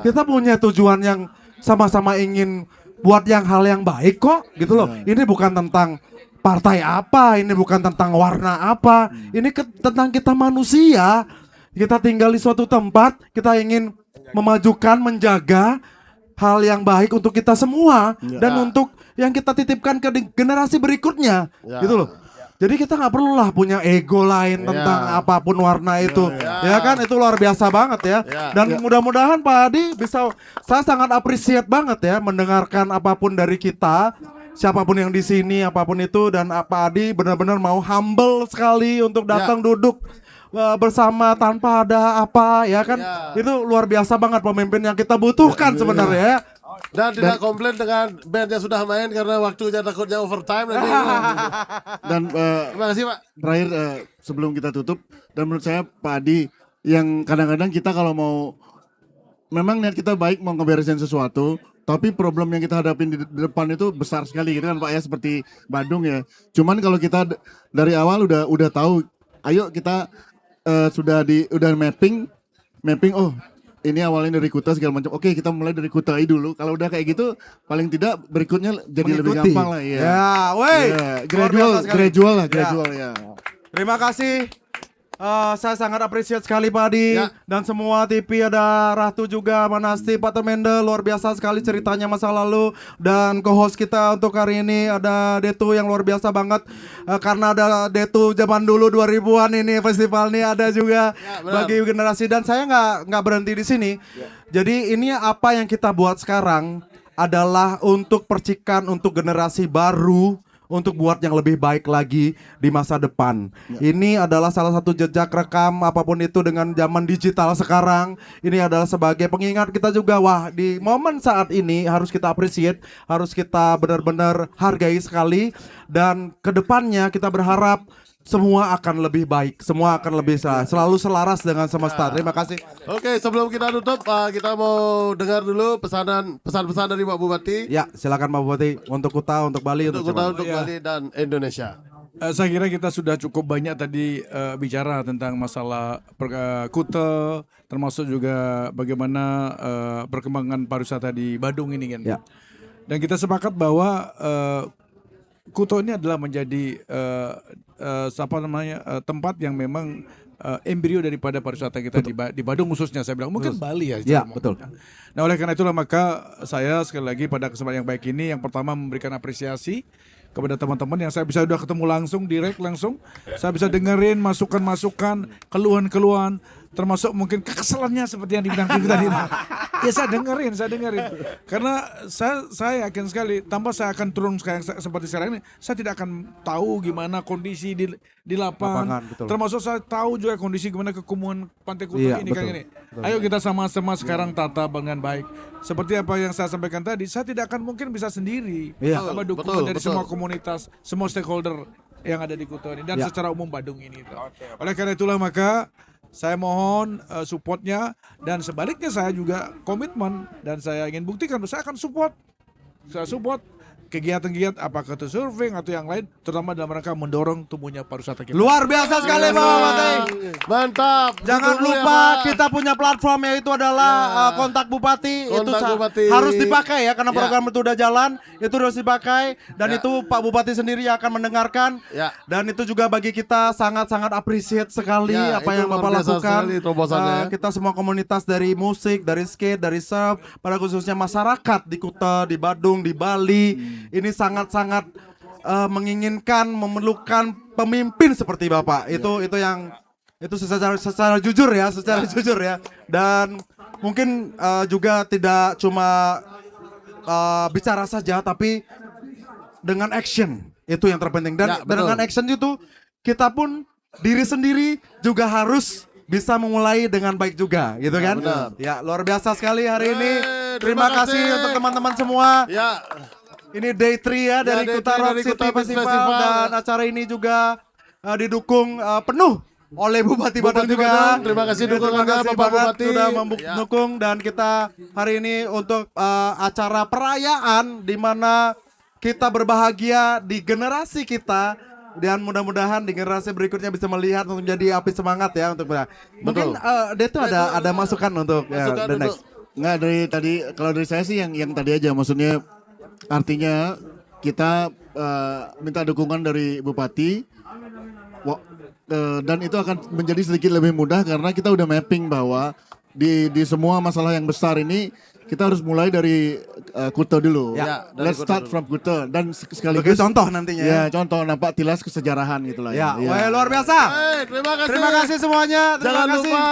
Kita punya tujuan yang sama-sama ingin buat hal yang baik kok, gitu loh. Ini bukan tentang partai apa, ini bukan tentang warna apa, ini tentang kita manusia. Kita tinggal di suatu tempat, kita ingin memajukan, menjaga hal yang baik untuk kita semua dan untuk yang kita titipkan ke generasi berikutnya, gitu loh. Jadi kita nggak perlulah punya ego lain tentang apapun warna itu, ya kan, itu luar biasa banget ya. Dan mudah-mudahan Pak Adi bisa, saya sangat appreciate banget ya mendengarkan apapun dari kita, siapapun yang di sini, apapun itu, dan Pak Adi benar-benar mau humble sekali untuk datang duduk bersama tanpa ada apa, ya kan, itu luar biasa banget pemimpin yang kita butuhkan sebenarnya. Dan tidak komplain dengan band yang sudah main karena waktunya takutnya overtime nanti. Dan Terima kasih Pak. terakhir sebelum kita tutup, dan menurut saya Pak Adi, yang kadang-kadang kita kalau mau, memang niat kita baik mau ngeberesin sesuatu, tapi problem yang kita hadapin di depan itu besar sekali gitu kan Pak ya, seperti Badung ya. Cuman kalau kita dari awal udah tahu, ayo kita udah mapping, oh ini awalnya dari Kuta segala macam. Oke, kita mulai dari Kutai dulu. Kalau udah kayak gitu, paling tidak berikutnya jadi lebih gampang lah ya. Ya, woi. Gradual ya. Terima kasih. Saya sangat appreciate sekali Pak Adi dan semua TV, ada Ratu juga, Manasti, Pak Temende, luar biasa sekali ceritanya masa lalu. Dan co-host kita untuk hari ini ada Detu yang luar biasa banget, karena ada Detu zaman dulu 2000-an ini festival ini ada juga bagi generasi. Dan saya nggak berhenti di sini. Jadi ini apa yang kita buat sekarang adalah untuk percikan untuk generasi baru, untuk buat yang lebih baik lagi di masa depan. Ini adalah salah satu jejak rekam apapun itu dengan zaman digital sekarang. Ini adalah sebagai pengingat kita juga, wah di momen saat ini harus kita appreciate, harus kita benar-benar hargai sekali. Dan kedepannya kita berharap semua akan lebih baik, semua akan lebih selalu selaras dengan semesta. Terima kasih. Oke, sebelum kita tutup, kita mau dengar dulu pesan-pesan dari Pak Bupati. Ya, silakan Pak Bupati untuk Kuta, untuk Bali, Untuk Kuta, untuk Bali dan Indonesia. Saya kira kita sudah cukup banyak tadi bicara tentang masalah Kuta, termasuk juga bagaimana perkembangan pariwisata di Badung ini kan. Ya. Dan kita sepakat bahwa Kuta ini adalah menjadi tempat yang memang embrio daripada pariwisata kita di Badung khususnya, saya bilang mungkin Bali ya. Ya, betul. Nah, oleh karena itulah maka saya sekali lagi pada kesempatan yang baik ini, yang pertama memberikan apresiasi kepada teman-teman yang saya bisa udah ketemu langsung, direct langsung, saya bisa dengerin masukan-masukan, keluhan-keluhan, termasuk mungkin kekesalannya seperti yang dibilang TV tadi. Ya saya dengerin. Karena saya yakin sekali, tanpa saya akan turun seperti sekarang ini, saya tidak akan tahu gimana kondisi di lapangan. Termasuk saya tahu juga kondisi gimana kekumuhan Pantai Kuta ini kan ini. Ayo kita sama-sama sekarang tata dengan baik. Seperti apa yang saya sampaikan tadi, saya tidak akan mungkin bisa sendiri. Sama dukungan dari semua komunitas, semua stakeholder yang ada di Kuta ini dan secara umum Badung ini. Oleh karena itulah maka saya mohon supportnya, dan sebaliknya saya juga komitmen dan saya ingin buktikan saya akan support kegiatan-kegiatan apakah itu surfing atau yang lain, terutama dalam rangka mendorong tumbuhnya pariwisata kita. Luar biasa sekali Pak Bupati. Mantap. Jangan lupa kita punya platform, yaitu adalah kontak Bupati. Bupati harus dipakai ya, karena program itu udah jalan, itu harus dipakai. Dan itu Pak Bupati sendiri yang akan mendengarkan. Dan itu juga bagi kita sangat-sangat appreciate sekali apa yang Bapak lakukan. Kita semua komunitas dari musik, dari skate, dari surf, pada khususnya masyarakat di Kuta, di Badung, di Bali. Ini sangat-sangat menginginkan, memerlukan pemimpin seperti Bapak. Itu yang itu secara jujur ya, Dan mungkin juga tidak cuma bicara saja, tapi dengan action. Itu yang terpenting. Dan dengan action itu kita pun diri sendiri juga harus bisa memulai dengan baik juga, gitu kan? Ya, luar biasa sekali hari ini. Terima kasih untuk teman-teman semua. Ini day 3 ya dari Kuta Rock City Festival, dan acara ini juga didukung penuh oleh Bupati Badung Bupati juga. Badung, terima kasih Terima dukungannya kasih Bapak banget Bupati. sudah Ya. mendukung dan kita hari ini untuk acara perayaan di mana kita berbahagia di generasi kita dan mudah-mudahan di generasi berikutnya bisa melihat untuk menjadi api semangat ya untuk mungkin dia tuh ada masukan untuk Masukan the untuk- next. Nggak, dari tadi, kalau dari saya sih yang tadi aja, maksudnya artinya kita minta dukungan dari Bupati dan itu akan menjadi sedikit lebih mudah karena kita udah mapping bahwa di semua masalah yang besar ini kita harus mulai dari Kuta dulu. Ya, dari Let's Kuta start dulu. from Kuta dan Sebagai sekaligus contoh nantinya. ya contoh nampak tilas kesejarahan gitu lah Ya, ya. wah, luar biasa. Terima kasih. Terima kasih semuanya. Terima Jangan kasih. lupa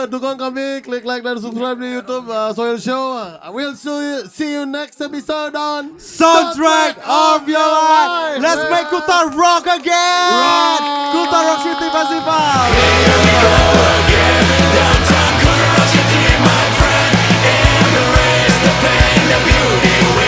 dukung kami, klik like dan subscribe di YouTube Soil Show. I will see you next episode on Soundtrack of your life. Let's make Kuta rock again. Kuta Rock City Festival. Downtown Kuta Rock City, my friend. Embrace the pain, the beauty.